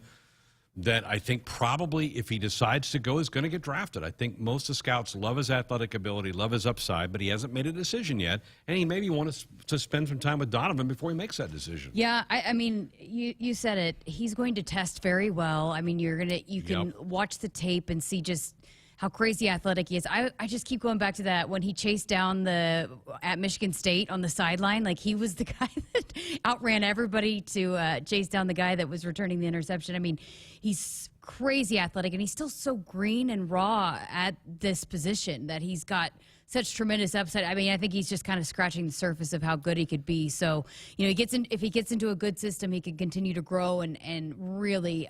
that I think probably, if he decides to go, is going to get drafted. I think most of the scouts love his athletic ability, love his upside, but he hasn't made a decision yet, and he maybe wants to spend some time with Donovan before he makes that decision. Yeah, I mean, you said it. He's going to test very well. I mean, you can watch the tape and see just how crazy athletic he is. I just keep going back to that when he chased down at Michigan State on the sideline. Like, he was the guy that outran everybody to chase down the guy that was returning the interception. I mean, he's crazy athletic, and he's still so green and raw at this position that he's got such tremendous upside. I mean, I think he's just kind of scratching the surface of how good he could be. So, you know, if he gets into a good system, he can continue to grow and really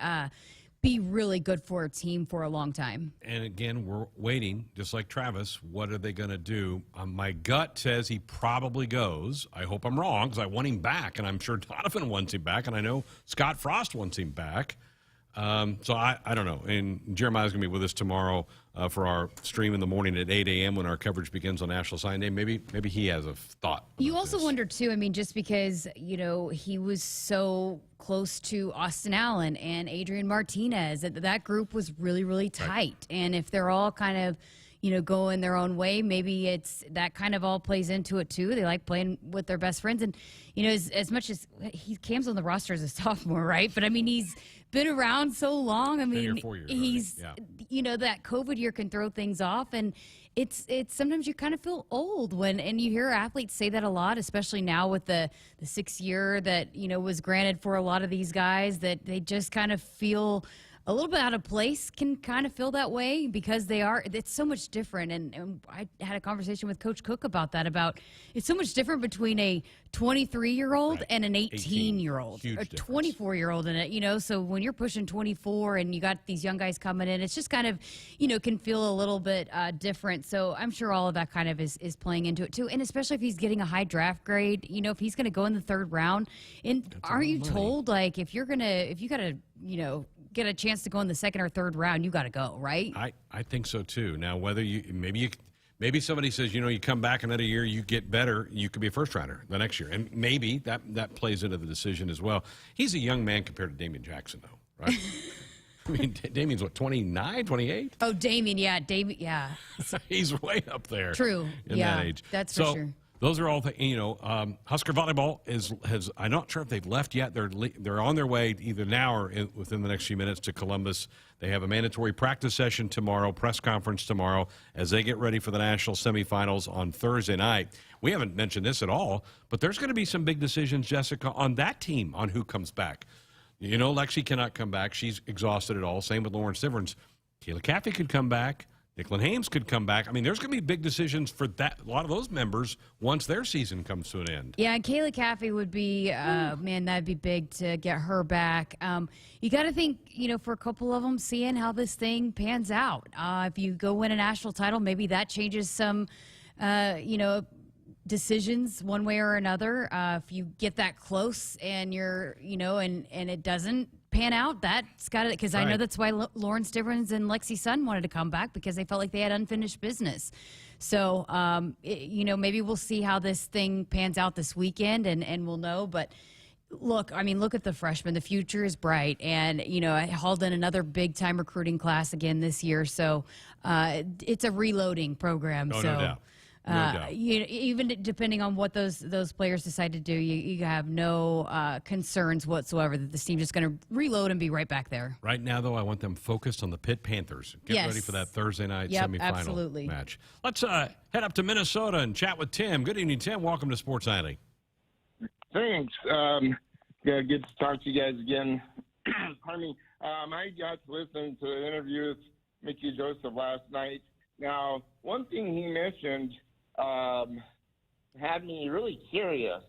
be really good for a team for a long time. And again, we're waiting, just like Travis. What are they going to do? My gut says he probably goes. I hope I'm wrong, because I want him back, and I'm sure Donovan wants him back, and I know Scott Frost wants him back. So I don't know. And Jeremiah's going to be with us tomorrow for our stream in the morning at 8 a.m. when our coverage begins on National Sign Day. Maybe he has a thought. You also wonder, too, I mean, just because, you know, he was so close to Austin Allen and Adrian Martinez, that group was really, really tight. Right. And if they're all kind of, you know, going their own way, maybe it's that kind of all plays into it, too. They like playing with their best friends. And, you know, as much as Cam's on the roster as a sophomore, right? But, I mean, he's been around so long. I mean, he's, you know, that COVID year can throw things off, and it's sometimes you kind of feel old and you hear athletes say that a lot, especially now with the 6th year that, you know, was granted for a lot of these guys, that they just kind of feel a little bit out of place, can kind of feel that way because it's so much different. And I had a conversation with Coach Cook about that, it's so much different between a 23-year-old and an 18-year-old, a 24-year-old in it, you know. So when you're pushing 24 and you got these young guys coming in, it's just kind of, you know, can feel a little bit different. So I'm sure all of that kind of is playing into it too. And especially if he's getting a high draft grade, you know, if he's going to go in the 3rd round, and aren't you told, like, if you got to, you know, get a chance to go in the 2nd or 3rd round, you got to go, right? I think so too. Now, whether maybe somebody says, you know, you come back another year, you get better, you could be a first rounder the next year, and maybe that plays into the decision as well. He's a young man compared to Damian Jackson, though, right? I mean, Damian's what, 29, 28? Oh, Damian, yeah. He's way up there. True, in that age. That's for sure. Those are all you know. Husker volleyball has. I'm not sure if they've left yet. They're on their way either now or within the next few minutes to Columbus. They have a mandatory practice session tomorrow, press conference tomorrow, as they get ready for the national semifinals on Thursday night. We haven't mentioned this at all, but there's going to be some big decisions, Jessica, on that team on who comes back. You know, Lexi cannot come back; she's exhausted it all. Same with Lauren Stivrins. Kayla Caffey could come back. Nicklin Hames could come back. I mean, there's going to be big decisions for a lot of those members once their season comes to an end. Yeah, and Kayla Caffey would be, man, that'd be big to get her back. You got to think, you know, for a couple of them, seeing how this thing pans out. If you go win a national title, maybe that changes some, you know, decisions one way or another. If you get that close and you're, you know, and it doesn't pan out, that's got it, because I know that's why Lauren Stivrins and Lexi Sun wanted to come back, because they felt like they had unfinished business. So, you know, maybe we'll see how this thing pans out this weekend, and we'll know. But look, I mean, look at the freshmen. The future is bright, and, you know, I hauled in another big-time recruiting class again this year. So it's a reloading program. No doubt. You know, even depending on what those players decide to do, you have no concerns whatsoever that this team's just going to reload and be right back there. Right now, though, I want them focused on the Pitt Panthers. Get ready for that Thursday night semifinal match. Let's head up to Minnesota and chat with Tim. Good evening, Tim. Welcome to Sports Nightly. Thanks. Good to talk to you guys again. Pardon me. I got to listen to the interview with Mickey Joseph last night. Now, one thing he mentioned had me really curious.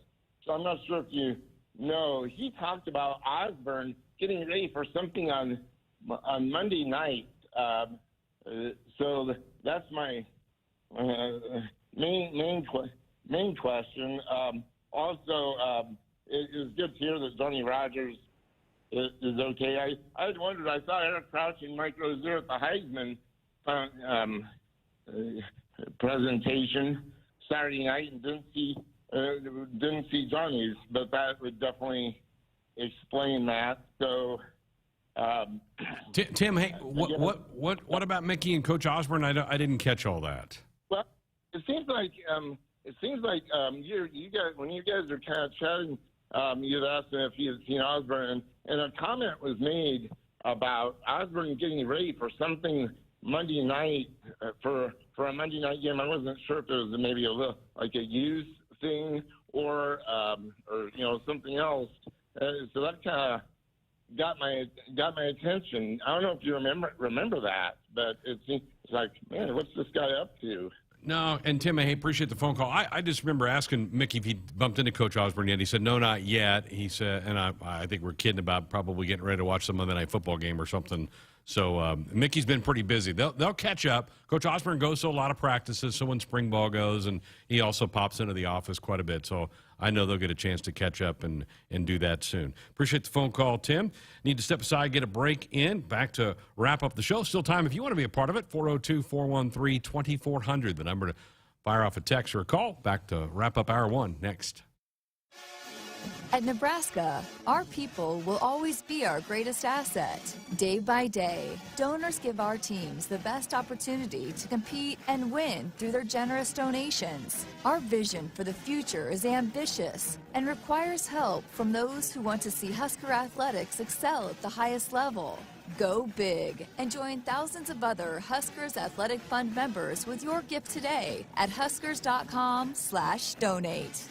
So I'm not sure if you know. He talked about Osborne getting ready for something on Monday night. So that's my main question. Also, it was good to hear that Donnie Rogers is okay. I had wondered. I saw Eric Crouch and Mike Rozier at the Heisman presentation Saturday night, and didn't see Johnny's, but that would definitely explain that. So, Tim, hey, what about Mickey and Coach Osborne? I didn't catch all that. Well, it seems like you guys, when you guys are kind of chatting, you'd asked him if he had seen Osborne, and a comment was made about Osborne getting ready for something Monday night for a Monday night game. I wasn't sure if it was maybe a little like a youth thing or something else. So that kind of got my attention. I don't know if you remember that, but it seems like, man, what's this guy up to? No, and Tim, I appreciate the phone call. I just remember asking Mickey if he bumped into Coach Osborne yet. He said, no, not yet. He said, and I think we're kidding about probably getting ready to watch some Monday Night Football game or something. So Mickey's been pretty busy. They'll catch up. Coach Osborne goes to a lot of practices, so when spring ball goes, and he also pops into the office quite a bit. So I know they'll get a chance to catch up and do that soon. Appreciate the phone call, Tim. Need to step aside, get a break in. Back to wrap up the show. Still time if you want to be a part of it. 402-413-2400, the number to fire off a text or a call. Back to wrap up Hour 1 next. At Nebraska, our people will always be our greatest asset. Day by day, donors give our teams the best opportunity to compete and win through their generous donations. Our vision for the future is ambitious and requires help from those who want to see Husker athletics excel at the highest level. Go big and join thousands of other Huskers Athletic Fund members with your gift today at huskers.com/donate.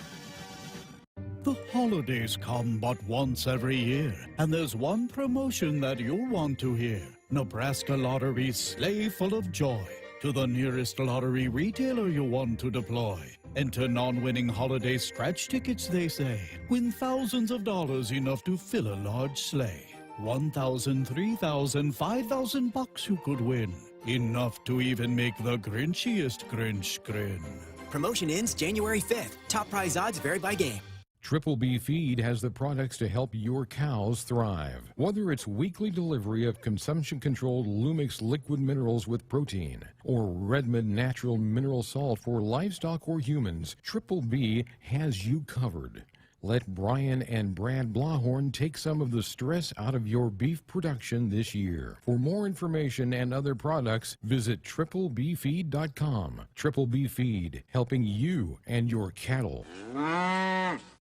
The holidays come but once every year, and there's one promotion that you'll want to hear. Nebraska Lottery's Sleigh Full of Joy. To the nearest lottery retailer you want to deploy. Enter non-winning holiday scratch tickets, they say. Win thousands of dollars, enough to fill a large sleigh. 1,000, 3,000, 5,000 bucks you could win. Enough to even make the grinchiest Grinch grin. Promotion ends January 5th. Top prize odds vary by game. Triple B Feed has the products to help your cows thrive. Whether it's weekly delivery of consumption-controlled Lumix liquid minerals with protein or Redmond natural mineral salt for livestock or humans, Triple B has you covered. Let Brian and Brad Blahorn take some of the stress out of your beef production this year. For more information and other products, visit triplebfeed.com. Triple B Feed, helping you and your cattle.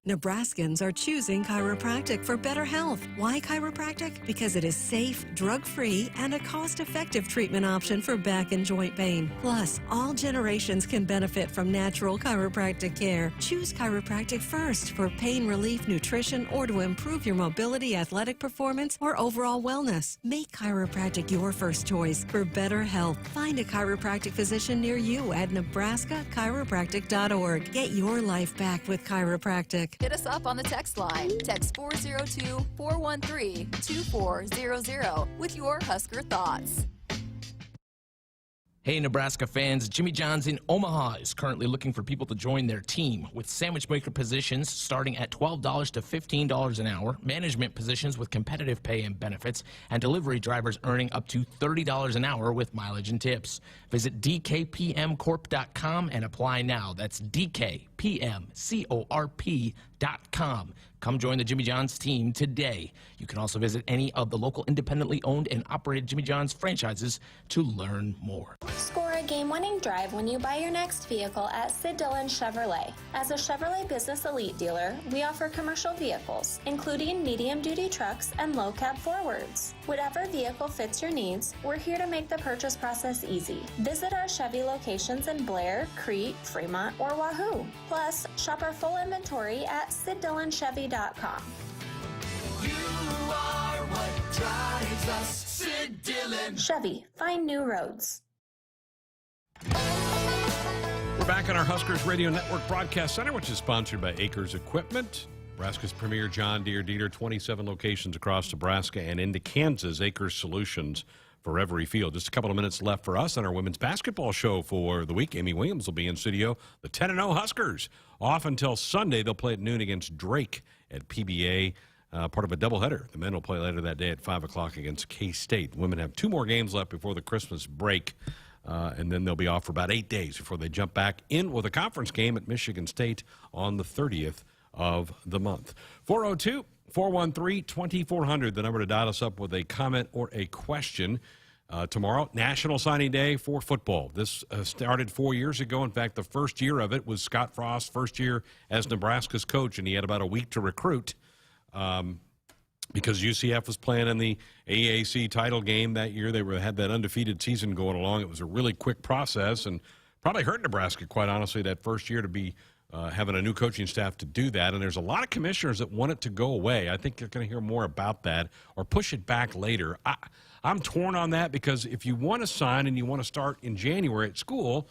Nebraskans are choosing chiropractic for better health. Why chiropractic? Because it is safe, drug-free, and a cost-effective treatment option for back and joint pain. Plus, all generations can benefit from natural chiropractic care. Choose chiropractic first for pain relief, nutrition, or to improve your mobility, athletic performance, or overall wellness. Make chiropractic your first choice for better health. Find a chiropractic physician near you at nebraska-chiropractic.org. Get your life back with chiropractic. Hit us up on the text line. Text 402-413-2400 with your Husker thoughts. Hey, Nebraska fans, Jimmy John's in Omaha is currently looking for people to join their team with sandwich maker positions starting at $12 to $15 an hour, management positions with competitive pay and benefits, and delivery drivers earning up to $30 an hour with mileage and tips. Visit dkpmcorp.com and apply now. That's dkpmcorp.com. Come join the Jimmy John's team today. You can also visit any of the local independently owned and operated Jimmy John's franchises to learn more. Score a game-winning drive when you buy your next vehicle at Sid Dillon Chevrolet. As a Chevrolet Business Elite dealer, we offer commercial vehicles, including medium-duty trucks and low-cab forwards. Whatever vehicle fits your needs, we're here to make the purchase process easy. Visit our Chevy locations in Blair, Crete, Fremont, or Wahoo. Plus, shop our full inventory at SidDillonChevy.com. You are what drives us, Sid Dillon. Chevy, find new roads. We're back on our Huskers Radio Network Broadcast Center, which is sponsored by Acres Equipment. Nebraska's premier John Deere dealer, 27 locations across Nebraska and into Kansas. Acres Solutions for every field. Just a couple of minutes left for us on our women's basketball show for the week. Amy Williams will be in studio. The 10-0 Huskers off until Sunday. They'll play at noon against Drake at PBA, part of a doubleheader. The men will play later that day at 5 o'clock against K-State. Women have 2 more games left before the Christmas break. And then they'll be off for about 8 days before they jump back in with a conference game at Michigan State on the 30th of the month. 402-413-2400, the number to dial us up with a comment or a question. Tomorrow, National Signing Day for football. This started 4 years ago. In fact, the first year of it was Scott Frost's first year as Nebraska's coach, and he had about a week to recruit. Because UCF was playing in the AAC title game that year. They had that undefeated season going along. It was a really quick process and probably hurt Nebraska, quite honestly, that first year to be having a new coaching staff to do that. And there's a lot of commissioners that want it to go away. I think you're going to hear more about that or push it back later. I'm torn on that because if you want to sign and you want to start in January at school,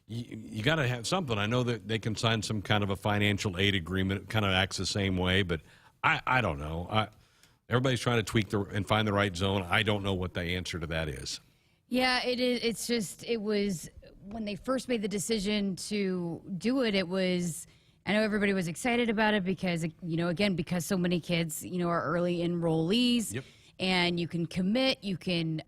you got to have something. I know that they can sign some kind of a financial aid agreement. It kind of acts the same way, but I don't know. Everybody's trying to tweak and find the right zone. I don't know what the answer to that is. Yeah, it is. It's just, it was when they first made the decision to do it, I know everybody was excited about it because, again, because so many kids, are early enrollees. Yep. And you can commit, you can,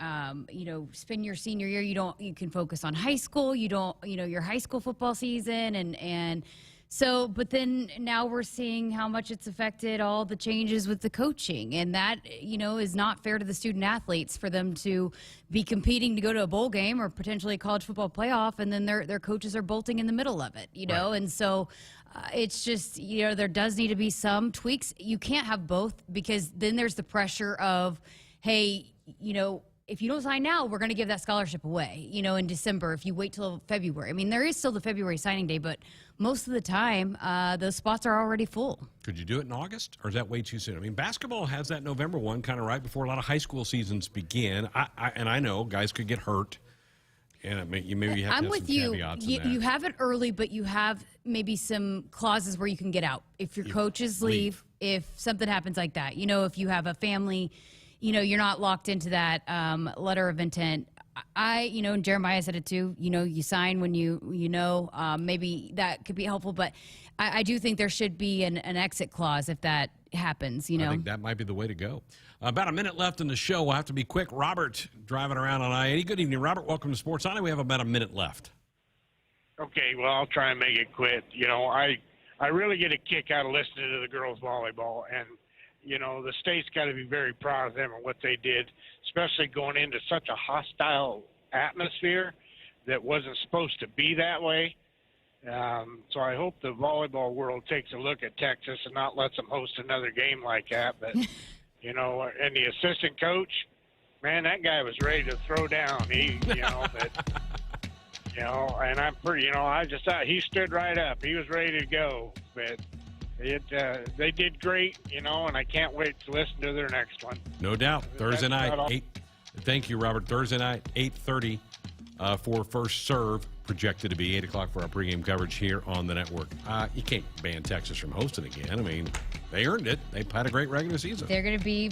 spend your senior year. You can focus on high school. You don't, your high school football season and so, but then now we're seeing how much it's affected all the changes with the coaching. And that, is not fair to the student athletes for them to be competing to go to a bowl game or potentially a college football playoff. And then their coaches are bolting in the middle of it, know? Right. And so it's just, there does need to be some tweaks. You can't have both because then there's the pressure of, hey, if you don't sign now, we're going to give that scholarship away, in December if you wait till February. I mean, there is still the February signing day, but most of the time, those spots are already full. Could you do it in August, or is that way too soon? I mean, basketball has that November one kind of right before a lot of high school seasons begin. I know guys could get hurt, and maybe you have to have some caveats. You have it early, but you have maybe some clauses where you can get out. If your coaches leave, if something happens like that, if you have a family, you're not locked into that letter of intent. And Jeremiah said it too, you sign when maybe that could be helpful, but I do think there should be an exit clause if that happens, I think that might be the way to go. About a minute left in the show. We'll have to be quick. Robert driving around on I-80. Good evening, Robert. Welcome to Sports Island. We have about a minute left. Okay, well, I'll try and make it quick. I really get a kick out of listening to the girls volleyball, and the state's got to be very proud of them and what they did, especially going into such a hostile atmosphere that wasn't supposed to be that way. So I hope the volleyball world takes a look at Texas and not lets them host another game like that. But, and the assistant coach, man, that guy was ready to throw down. And I'm pretty, I just thought he stood right up. He was ready to go. But they did great, and I can't wait to listen to their next one. No doubt. Thursday night, Thank you, Robert. Thursday night, 8:30 for First Serve, projected to be 8 o'clock for our pregame coverage here on the network. You can't ban Texas from hosting again. I mean, they earned it. They had a great regular season. They're going to be,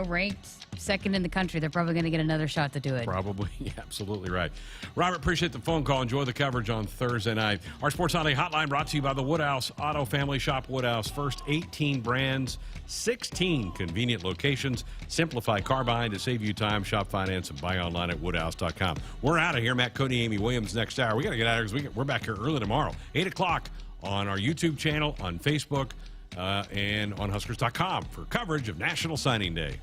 ranked second in the country. They're probably going to get another shot to do it. Probably. Yeah, absolutely right. Robert, appreciate the phone call. Enjoy the coverage on Thursday night. Our Sports Sunday Hotline brought to you by the Woodhouse Auto Family Shop. Woodhouse, first 18 brands, 16 convenient locations. Simplify car buying to save you time. Shop finance and buy online at woodhouse.com. We're out of here. Matt Coody, Amy Williams next hour. We got to get out of here because we're back here early tomorrow, 8 o'clock on our YouTube channel, on Facebook, and on Huskers.com for coverage of National Signing Day.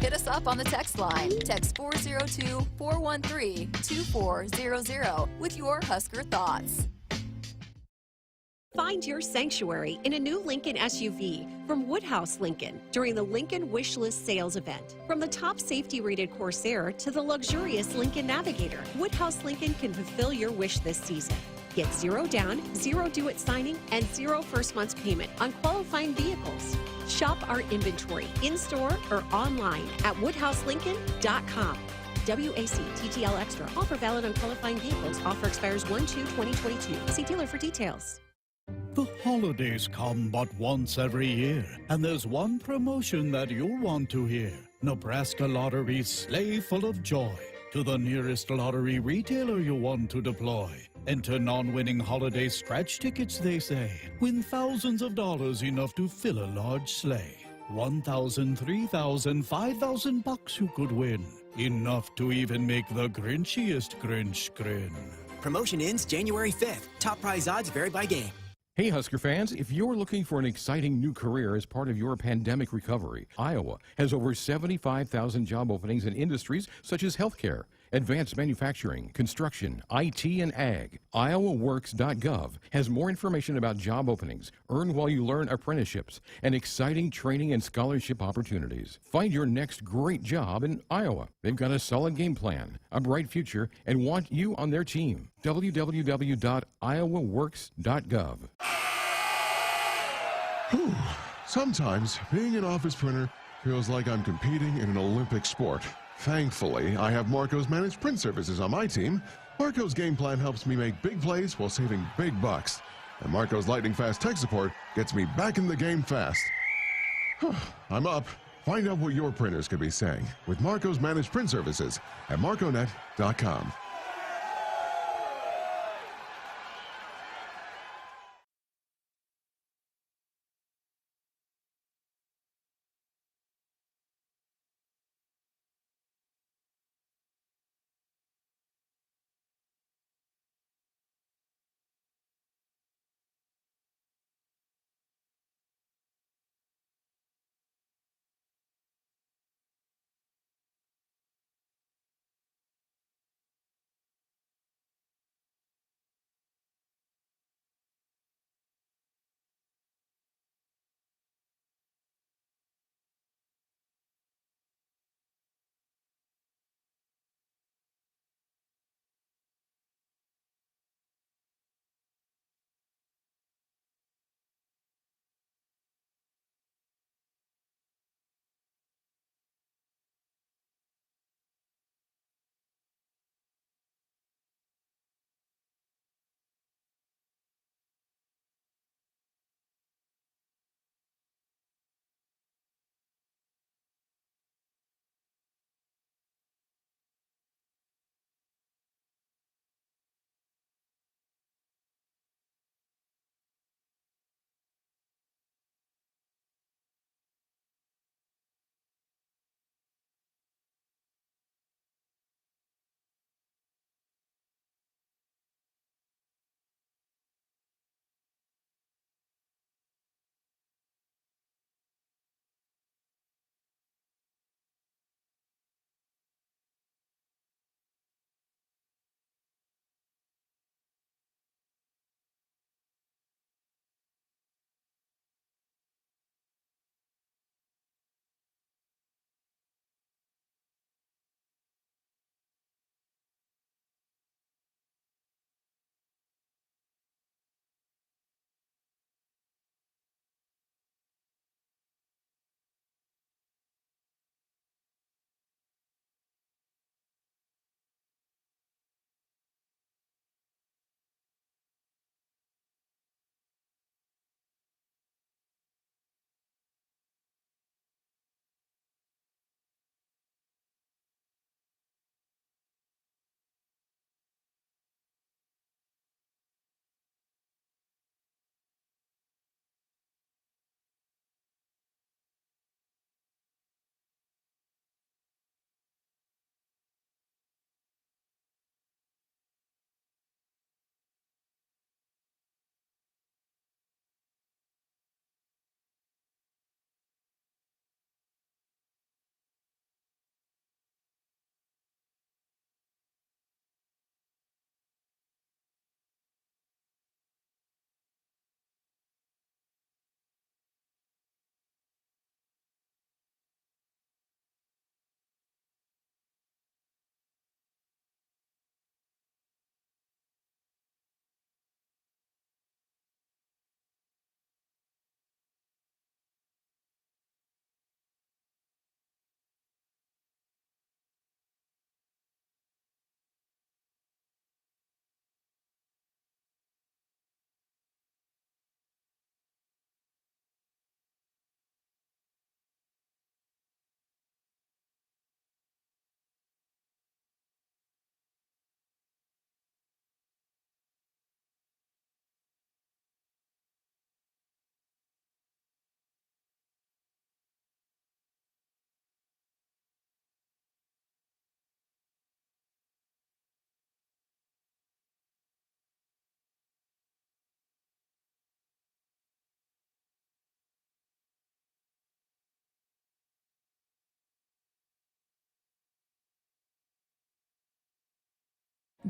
Hit us up on the text line. Text 402-413-2400 with your Husker thoughts. Find your sanctuary in a new Lincoln SUV from Woodhouse Lincoln during the Lincoln Wish List sales event. From the top safety-rated Corsair to the luxurious Lincoln Navigator, Woodhouse Lincoln can fulfill your wish this season. Get 0 down, 0 due at signing, and 0 first month's payment on qualifying vehicles. Shop our inventory in-store or online at woodhouselincoln.com. WAC TTL Extra. Offer valid on qualifying vehicles. Offer expires 1/2/2022. See dealer for details. The holidays come but once every year, and there's one promotion that you'll want to hear. Nebraska Lottery's Sleigh Full of Joy. To the nearest lottery retailer you want to deploy. Enter non-winning holiday scratch tickets, they say. Win thousands of dollars, enough to fill a large sleigh. 1,000, 3,000, 5,000 bucks you could win. Enough to even make the grinchiest Grinch grin. Promotion ends January 5th. Top prize odds vary by game. Hey, Husker fans, if you're looking for an exciting new career as part of your pandemic recovery, Iowa has over 75,000 job openings in industries such as healthcare, advanced manufacturing, construction, IT, and ag. IowaWorks.gov has more information about job openings, earn while you learn apprenticeships, and exciting training and scholarship opportunities. Find your next great job in Iowa. They've got a solid game plan, a bright future, and want you on their team. www.iowaworks.gov. Sometimes being an office printer feels like I'm competing in an Olympic sport. Thankfully, I have Marco's Managed Print Services on my team. Marco's game plan helps me make big plays while saving big bucks. And Marco's lightning fast tech support gets me back in the game fast. I'm up. Find out what your printers could be saying with Marco's Managed Print Services at marconet.com.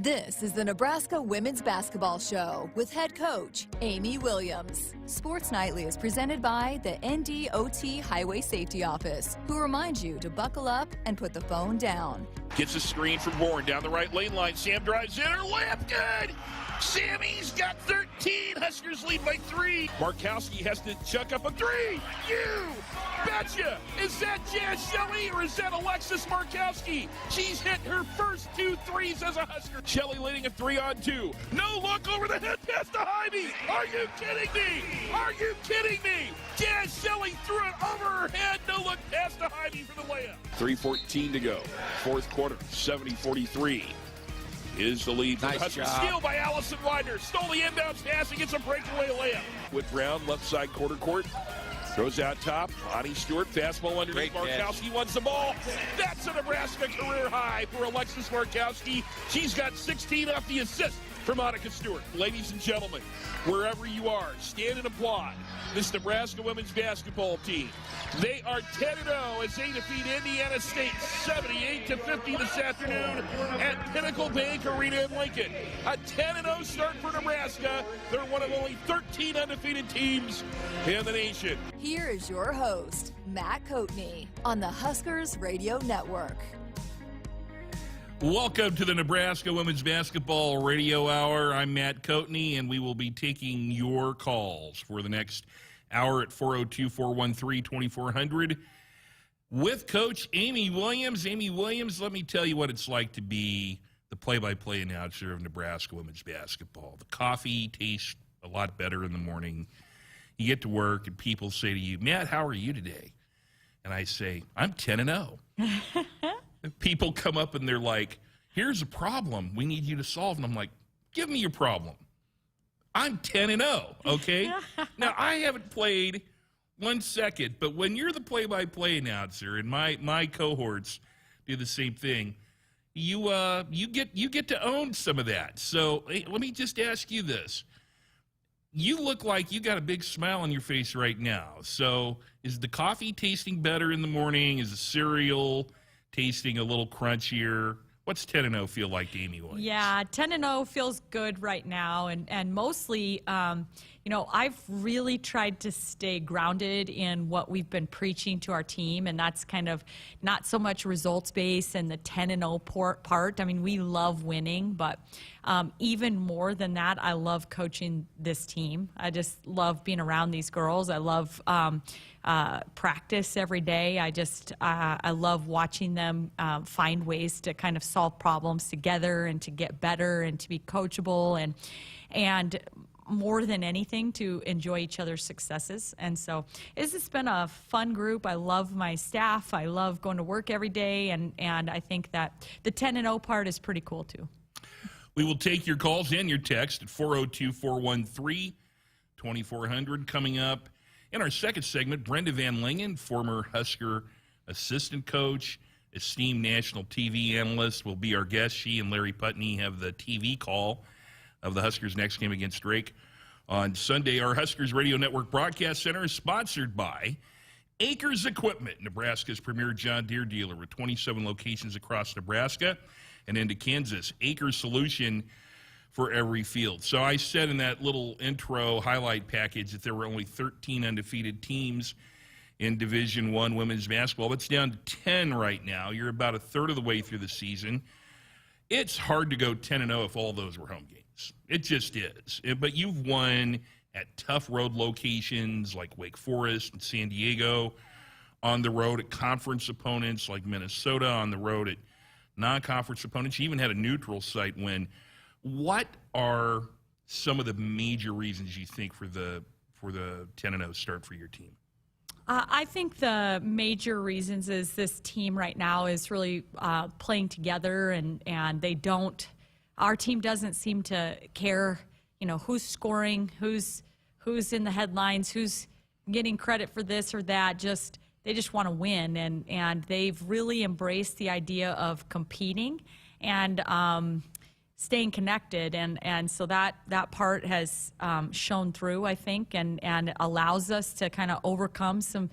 This is the Nebraska Women's Basketball Show with head coach Amy Williams. Sports Nightly is presented by the NDOT Highway Safety Office, who reminds you to buckle up and put the phone down. Gets a screen from Bourne down the right lane line. Sam drives in, her layup good! Sammy's got 13. Huskers lead by 3. Markowski has to chuck up a 3. You betcha! Is that Jazz Shelley or is that Alexis Markowski? She's hit her first 2 threes as a Husker. Shelley leading a 3-on-2. No look over the head pass to Hybe. Are you kidding me? Are you kidding me? Jazz Shelley threw it over her head. No look pass to Hybe for the layup. 3:14 to go. Fourth quarter, 70-43. Is the lead for the Huskers. Steal by Allison Widener. Stole the inbounds pass and gets a breakaway layup. With Brown, left side quarter court. Throws out top. Lonnie Stewart, fastball underneath. Markowski wants the ball. That's a Nebraska career high for Alexis Markowski. She's got 16 off the assist from Monica Stewart. Ladies and gentlemen, wherever you are, stand and applaud this Nebraska women's basketball team. They are 10-0 as they defeat Indiana State 78-50 this afternoon at Pinnacle Bank Arena in Lincoln. A 10-0 start for Nebraska. They're one of only 13 undefeated teams in the nation. Here is your host, Matt Coatney, on the Huskers Radio Network. Welcome to the Nebraska Women's Basketball Radio Hour. I'm Matt Coatney, and we will be taking your calls for the next hour at 402-413-2400 with Coach Amy Williams. Amy Williams, let me tell you what it's like to be the play-by-play announcer of Nebraska Women's Basketball. The coffee tastes a lot better in the morning. You get to work, and people say to you, Matt, how are you today? And I say, I'm 10-0. People come up and they're like, here's a problem we need you to solve. And I'm like, give me your problem. I'm 10-0, okay? Now, I haven't played 1 second, but when you're the play-by-play announcer and my cohorts do the same thing, you get to own some of that. So hey, let me just ask you this. You look like you got a big smile on your face right now. So is the coffee tasting better in the morning? Is the cereal tasting a little crunchier? What's 10-0 feel like to Amy Williams? Yeah, 10-0 feels good right now, and mostly, I've really tried to stay grounded in what we've been preaching to our team, and that's kind of not so much results-based and the 10-0 part. I mean, we love winning, but even more than that, I love coaching this team. I just love being around these girls. I love practice every day. I love watching them find ways to kind of solve problems together and to get better and to be coachable and more than anything to enjoy each other's successes. And so it's just been a fun group. I love my staff. I love going to work every day, and I think that the 10-0 part is pretty cool too. We will take your calls and your text at 402-413-2400. Coming up in our second segment, Brenda Van Lingen, former Husker assistant coach, esteemed national TV analyst, will be our guest. She and Larry Putney have the TV call of the Huskers' next game against Drake on Sunday. Our Huskers Radio Network Broadcast Center is sponsored by Acres Equipment, Nebraska's premier John Deere dealer with 27 locations across Nebraska and into Kansas. Acres solution for every field. So I said in that little intro highlight package that there were only 13 undefeated teams in Division I women's basketball. It's down to 10 right now. You're about a third of the way through the season. It's hard to go 10-0 if all those were home games. It just is. But you've won at tough road locations like Wake Forest and San Diego, on the road at conference opponents like Minnesota, on the road at non-conference opponents. You even had a neutral site win. What are some of the major reasons you think for the 10-0 start for your team? I think the major reasons is this team right now is really playing together, and our team doesn't seem to care, who's scoring, who's in the headlines, who's getting credit for this or that. They just want to win, and they've really embraced the idea of competing and staying connected, and so that part has shown through, I think, and allows us to kind of overcome some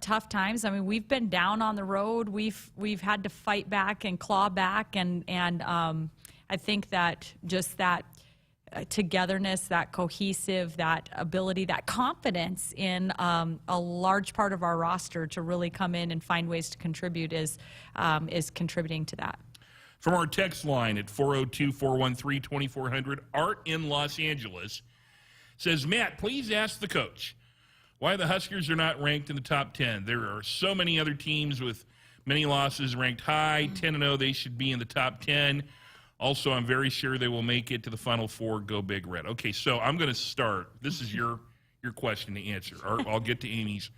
tough times. I mean, we've been down on the road. We've had to fight back and claw back, and I think that just that togetherness, that cohesive, that ability, that confidence in a large part of our roster to really come in and find ways to contribute is contributing to that. From our text line at 402-413-2400, Art in Los Angeles says, Matt, please ask the coach why the Huskers are not ranked in the top 10. There are so many other teams with many losses ranked high, 10-0. They should be in the top 10. Also, I'm very sure they will make it to the Final Four. Go Big Red. Okay, so I'm going to start. This is your question to answer. I'll get to Amy's.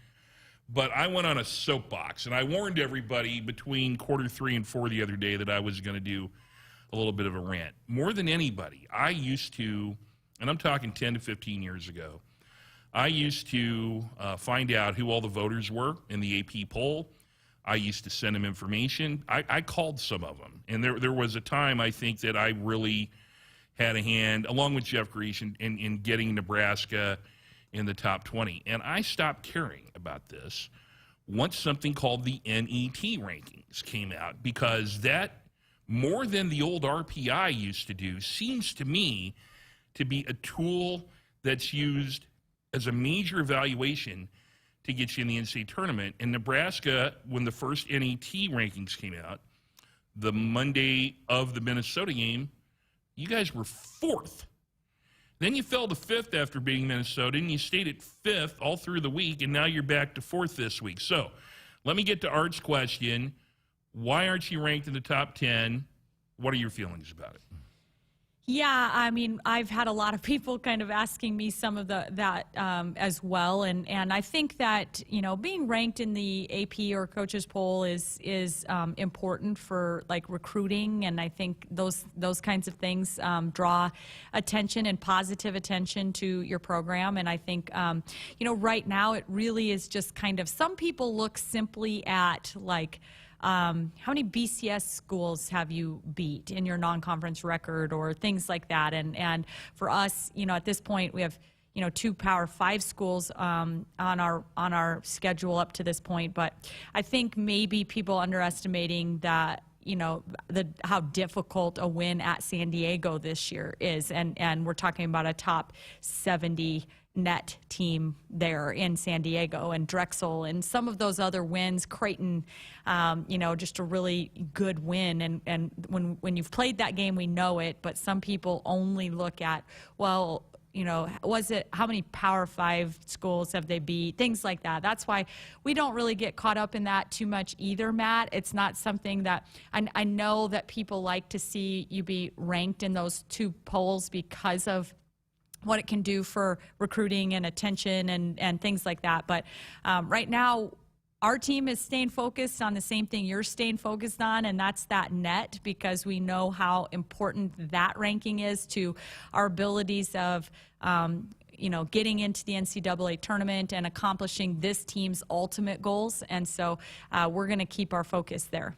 But I went on a soapbox, and I warned everybody between quarter 3 and 4 the other day that I was going to do a little bit of a rant. More than anybody, I used to, and I'm talking 10 to 15 years ago, I used to find out who all the voters were in the AP poll. I used to send them information. I called some of them. And there was a time, I think, that I really had a hand, along with Jeff Grease, in getting Nebraska in the top 20. And I stopped caring about this once something called the NET rankings came out, because that, more than the old RPI used to do, seems to me to be a tool that's used as a major evaluation to get you in the NCAA tournament. And Nebraska, when the first NET rankings came out, the Monday of the Minnesota game, you guys were 4th. Then you fell to 5th after beating Minnesota, and you stayed at 5th all through the week, and now you're back to 4th this week. So let me get to Art's question. Why aren't you ranked in the top 10? What are your feelings about it? Yeah, I mean, I've had a lot of people kind of asking me some of that as well, and I think that, you know, being ranked in the AP or coaches poll is important for like recruiting, and I think those kinds of things draw attention and positive attention to your program. And I think you know, right now it really is just kind of, some people look simply at like, how many BCS schools have you beat in your non-conference record or things like that? And for us, you know, at this point we have, you know, 2 Power 5 schools on our schedule up to this point. But I think maybe people underestimating that, you know, how difficult a win at San Diego this year is. And we're talking about a top 70 net team there in San Diego, and Drexel and some of those other wins, Creighton, you know, just a really good win. And when you've played that game, we know it, but some people only look at, well, you know, how many Power 5 schools have they beat, things like that. That's why we don't really get caught up in that too much either, Matt. It's not something that, I know that people like to see you be ranked in those 2 polls because of what it can do for recruiting and attention and things like that. But right now, our team is staying focused on the same thing you're staying focused on, and that's that net, because we know how important that ranking is to our abilities of you know, getting into the NCAA tournament and accomplishing this team's ultimate goals. And so we're going to keep our focus there.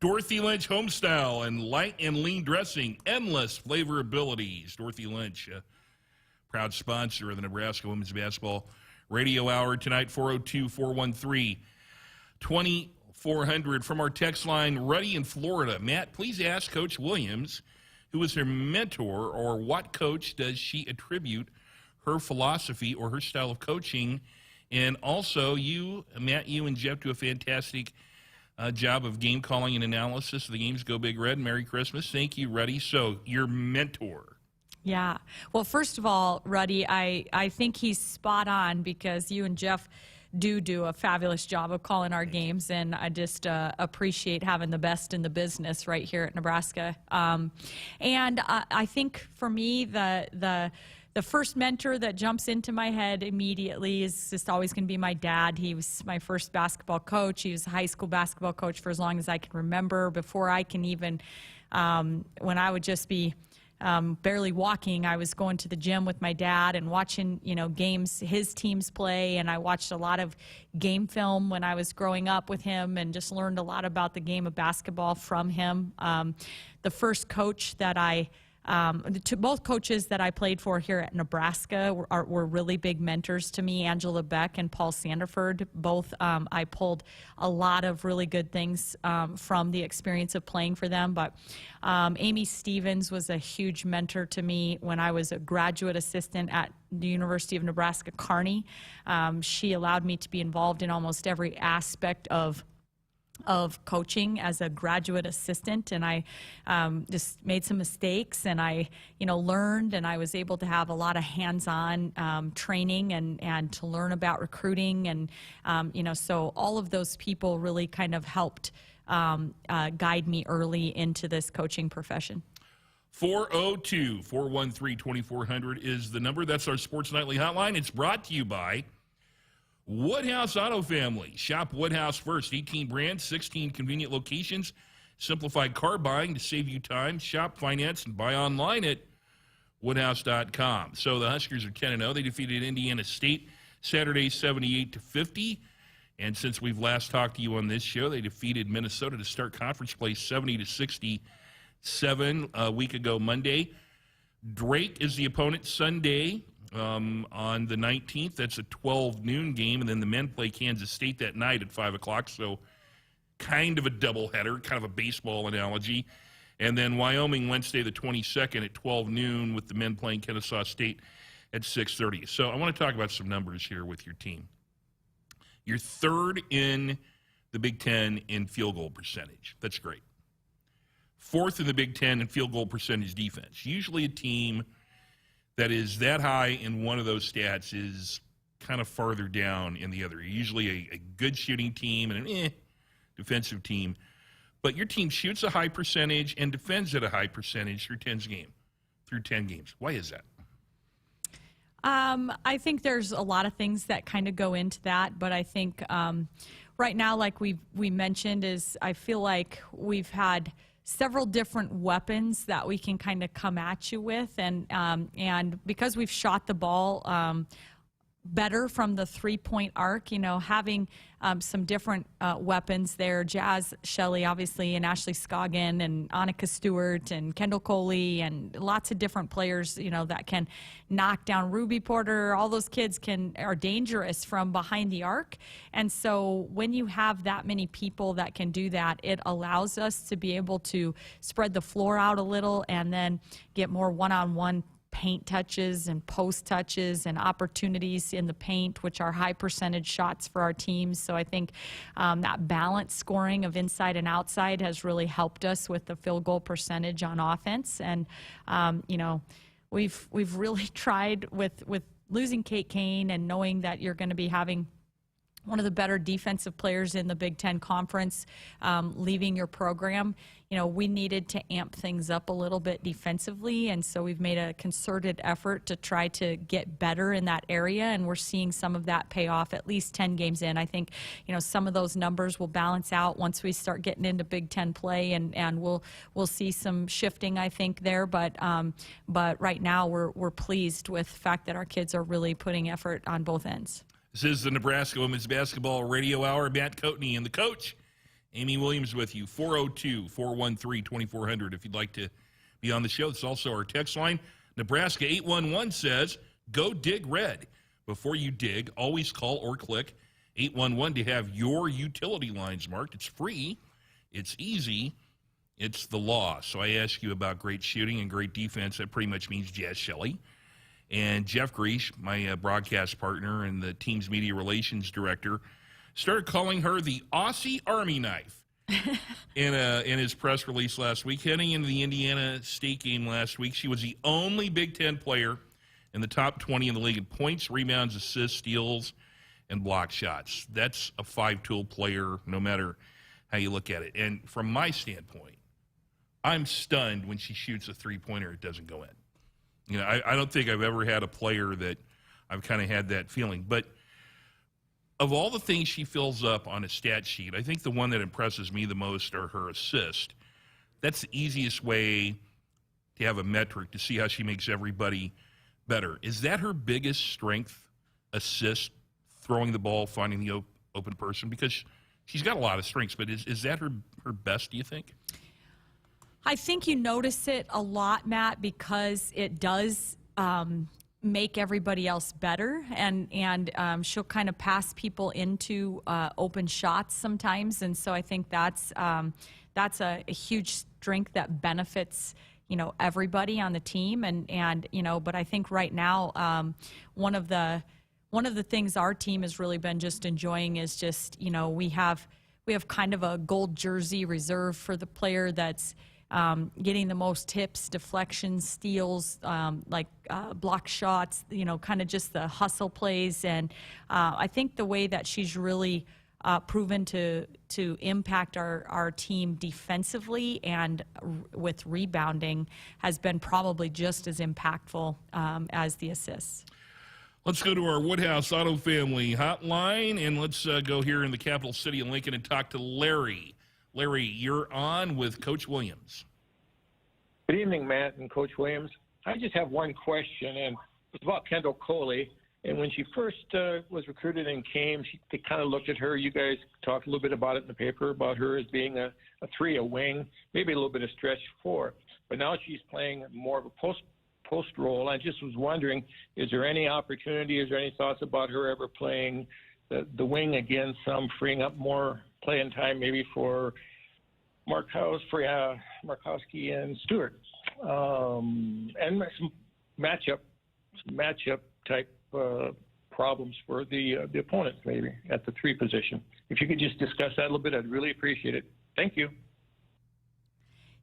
Dorothy Lynch Homestyle and light and lean dressing, endless flavor abilities. Dorothy Lynch, proud sponsor of the Nebraska Women's Basketball Radio Hour tonight. 402-413-2400. From our text line, Ruddy in Florida. Matt, please ask Coach Williams who is her mentor, or what coach does she attribute her philosophy or her style of coaching? And also, you, Matt, you and Jeff do a fantastic job of game calling and analysis of the games. Go Big Red. Merry Christmas. Thank you, Ruddy. So, your mentor. Yeah. Well, first of all, Ruddy, I think he's spot on, because you and Jeff do a fabulous job of calling our games, and I just appreciate having the best in the business right here at Nebraska. And I think for me, the first mentor that jumps into my head immediately is just always going to be my dad. He was my first basketball coach. He was a high school basketball coach for as long as I can remember. Before I can even, when I would just be barely walking, I was going to the gym with my dad and watching, you know, games, his teams play. And I watched a lot of game film when I was growing up with him, and just learned a lot about the game of basketball from him. The first coach that I to both coaches that I played for here at Nebraska were really big mentors to me. Angela Beck and Paul Sandiford, both I pulled a lot of really good things from the experience of playing for them. But Amy Stevens was a huge mentor to me when I was a graduate assistant at the University of Nebraska Kearney. She allowed me to be involved in almost every aspect of coaching as a graduate assistant, and I just made some mistakes, and I learned, and I was able to have a lot of hands-on training and to learn about recruiting, and so all of those people really kind of helped guide me early into this coaching profession. 402-413-2400 is the number. That's our Sports Nightly hotline. It's brought to you by Woodhouse Auto Family. Shop Woodhouse first. 18 brands, 16 convenient locations. Simplified car buying to save you time. Shop, finance, and buy online at woodhouse.com. So the Huskers are 10-0. They defeated Indiana State Saturday 78-50. And since we've last talked to you on this show, they defeated Minnesota to start conference play 70-67 a week ago Monday. Drake is the opponent Sunday. On the 19th, that's a 12 noon game, and then the men play Kansas State that night at 5 o'clock, so kind of a doubleheader, kind of a baseball analogy. And then Wyoming Wednesday the 22nd at 12 noon with the men playing Kennesaw State at 6:30. So I want to talk about some numbers here with your team. You're third in the Big Ten in field goal percentage. That's great. Fourth in the Big Ten in field goal percentage defense. Usually a team that is that high in one of those stats is kind of farther down in the other. Usually a good shooting team and an defensive team. But your team shoots a high percentage and defends at a high percentage through 10 games. Why is that? I think there's a lot of things that kind of go into that, but I think right now, like we mentioned, is I feel like we've had several different weapons that we can kind of come at you with, and because we've shot the ball better from the three-point arc, having some different weapons there. Jazz Shelley, obviously, and Ashley Scoggin, and Annika Stewart, and Kendall Coley, and lots of different players, that can knock down Ruby Porter. All those kids are dangerous from behind the arc. And so when you have that many people that can do that, it allows us to be able to spread the floor out a little and then get more one-on-one paint touches and post touches and opportunities in the paint, which are high percentage shots for our teams. So I think that balance scoring of inside and outside has really helped us with the field goal percentage on offense. And we've really tried with losing Kate Kane and knowing that you're going to be having one of the better defensive players in the Big Ten Conference leaving your program. We needed to amp things up a little bit defensively, and so we've made a concerted effort to try to get better in that area, and we're seeing some of that pay off at least 10 games in. I think, some of those numbers will balance out once we start getting into Big Ten play, and we'll see some shifting, I think, there. But right now we're pleased with the fact that our kids are really putting effort on both ends. This is the Nebraska Women's Basketball Radio Hour. Matt Coatney and the coach, Amy Williams, with you. 402-413-2400 if you'd like to be on the show. It's also our text line. Nebraska 811 says, go dig red. Before you dig, always call or click 811 to have your utility lines marked. It's free. It's easy. It's the law. So I ask you about great shooting and great defense. That pretty much means Jazz Shelley. And Jeff Greesh, my broadcast partner and the team's media relations director, started calling her the Aussie Army knife in his press release last week. Heading into the Indiana State game last week, she was the only Big Ten player in the top 20 in the league in points, rebounds, assists, steals, and block shots. That's a five-tool player no matter how you look at it. And from my standpoint, I'm stunned when she shoots a three-pointer, it doesn't go in. I don't think I've ever had a player that I've kind of had that feeling. But of all the things she fills up on a stat sheet, I think the one that impresses me the most are her assists. That's the easiest way to have a metric to see how she makes everybody better. Is that her biggest strength, assist, throwing the ball, finding the open person? Because she's got a lot of strengths, but is that her best, do you think? I think you notice it a lot, Matt, because it does make everybody else better, and she'll kind of pass people into open shots sometimes, and so I think that's a huge strength that benefits everybody on the team, and but I think right now one of the things our team has really been just enjoying is just we have kind of a gold jersey reserved for the player that's getting the most tips, deflections, steals, block shots, kind of just the hustle plays. And I think the way that she's really proven to impact our team defensively and with rebounding has been probably just as impactful as the assists. Let's go to our Woodhouse Auto Family hotline, and let's go here in the capital city of Lincoln and talk to Larry. Larry, you're on with Coach Williams. Good evening, Matt and Coach Williams. I just have one question, and it's about Kendall Coley. And when she first was recruited and came, they kind of looked at her. You guys talked a little bit about it in the paper, about her as being a 3, a wing, maybe a little bit of stretch 4. But now she's playing more of a post role. I just was wondering, is there any opportunity, is there any thoughts about her ever playing the wing again, some freeing up more playing time maybe for Markowski and Stewart, and some matchup type problems for the opponents maybe at the 3 position. If you could just discuss that a little bit, I'd really appreciate it. Thank you.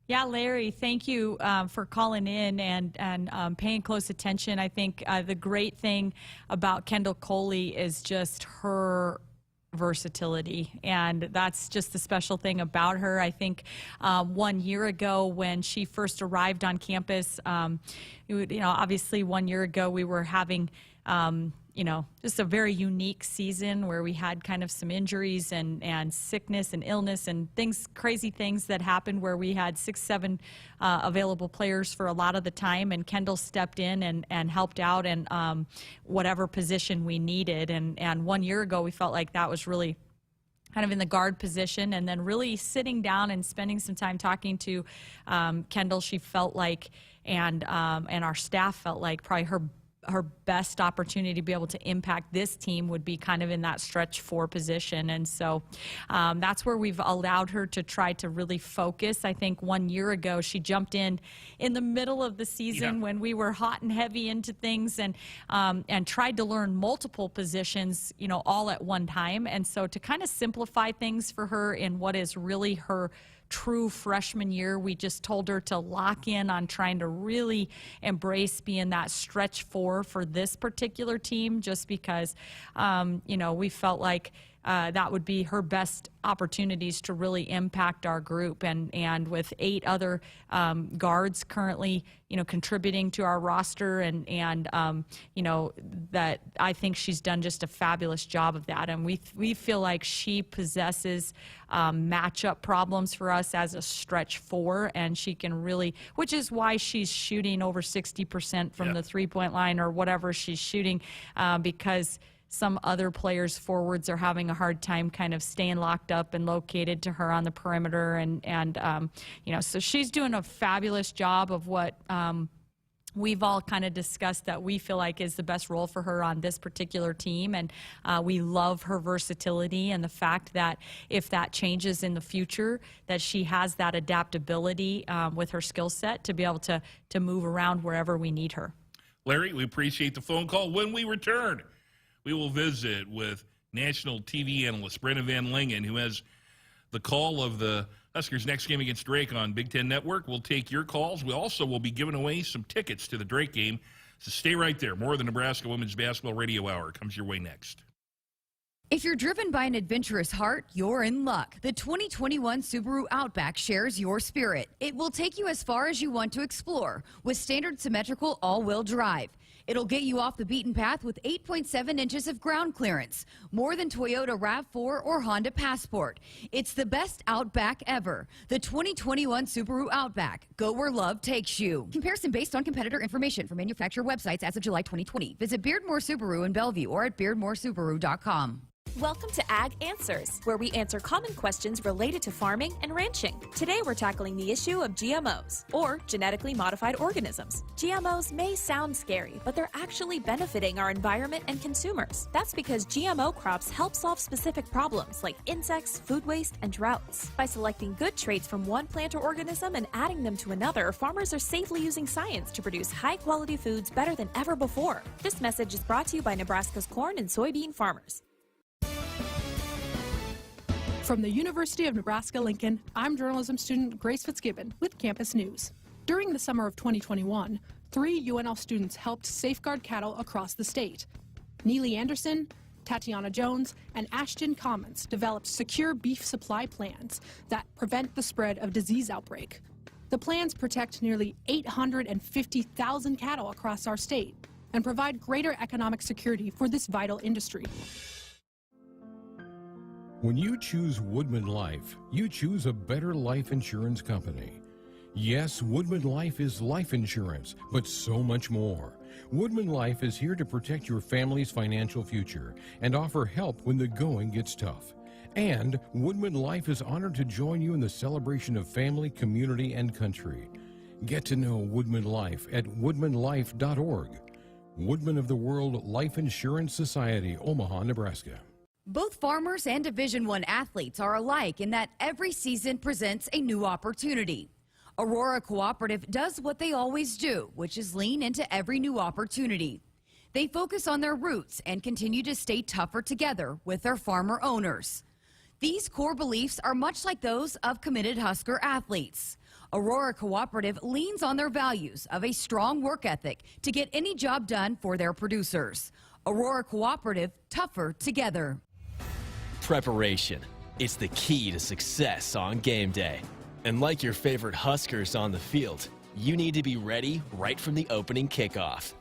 Yeah, Larry, thank you for calling in and paying close attention. I think the great thing about Kendall Coley is just her versatility, and that's just the special thing about her. I think 1 year ago when she first arrived on campus, obviously 1 year ago we were having just a very unique season where we had kind of some injuries and sickness and illness and crazy things that happened where we had 6, 7 available players for a lot of the time, and Kendall stepped in and helped out in whatever position we needed. And 1 year ago we felt like that was really kind of in the guard position, and then really sitting down and spending some time talking to Kendall, she felt like, and our staff felt like probably her best opportunity to be able to impact this team would be kind of in that stretch 4 position. And so that's where we've allowed her to try to really focus. I think 1 year ago she jumped in the middle of the season when we were hot and heavy into things, and tried to learn multiple positions, all at one time. And so to kind of simplify things for her in what is really her true freshman year, we just told her to lock in on trying to really embrace being that stretch 4 for this particular team, just because we felt like that would be her best opportunities to really impact our group. And with 8 other guards currently, contributing to our roster, and that I think she's done just a fabulous job of that. And we feel like she possesses matchup problems for us as a stretch 4, and she can really, which is why she's shooting over 60% from the 3-point line or whatever she's shooting, because some other players' forwards are having a hard time kind of staying locked up and located to her on the perimeter. And so she's doing a fabulous job of what we've all kind of discussed that we feel like is the best role for her on this particular team. And we love her versatility and the fact that if that changes in the future, that she has that adaptability with her skill set to be able to move around wherever we need her. Larry, we appreciate the phone call. When we return, we will visit with national TV analyst Brenda Van Lingen, who has the call of the Huskers' next game against Drake on Big Ten Network. We'll take your calls. We also will be giving away some tickets to the Drake game. So stay right there. More of the Nebraska Women's Basketball Radio Hour comes your way next. If you're driven by an adventurous heart, you're in luck. The 2021 Subaru Outback shares your spirit. It will take you as far as you want to explore with standard symmetrical all-wheel drive. It'll get you off the beaten path with 8.7 inches of ground clearance, more than Toyota RAV4 or Honda Passport. It's the best Outback ever. The 2021 Subaru Outback. Go where love takes you. Comparison based on competitor information from manufacturer websites as of July 2020. Visit Beardmore Subaru in Bellevue or at beardmoresubaru.com. Welcome to Ag Answers, where we answer common questions related to farming and ranching. Today we're tackling the issue of GMOs, or genetically modified organisms. GMOs may sound scary, but they're actually benefiting our environment and consumers. That's because GMO crops help solve specific problems like insects, food waste, and droughts. By selecting good traits from one plant or organism and adding them to another, farmers are safely using science to produce high-quality foods better than ever before. This message is brought to you by Nebraska's corn and soybean farmers. From the University of Nebraska-Lincoln, I'm journalism student Grace Fitzgibbon with Campus News. During the summer of 2021, 3 UNL students helped safeguard cattle across the state. Neely Anderson, Tatiana Jones, and Ashton Commons developed secure beef supply plans that prevent the spread of disease outbreak. The plans protect nearly 850,000 cattle across our state and provide greater economic security for this vital industry. When you choose Woodman Life, you choose a better life insurance company. Yes, Woodman Life is life insurance, but so much more. Woodman Life is here to protect your family's financial future and offer help when the going gets tough. And Woodman Life is honored to join you in the celebration of family, community, and country. Get to know Woodman Life at woodmanlife.org. Woodman of the World Life Insurance Society, Omaha, Nebraska. Both farmers and Division I athletes are alike in that every season presents a new opportunity. Aurora Cooperative does what they always do, which is lean into every new opportunity. They focus on their roots and continue to stay tougher together with their farmer owners. These core beliefs are much like those of committed Husker athletes. Aurora Cooperative leans on their values of a strong work ethic to get any job done for their producers. Aurora Cooperative, tougher together. Preparation. It's the key to success on game day. And like your favorite Huskers on the field, you need to be ready right from the opening kickoff.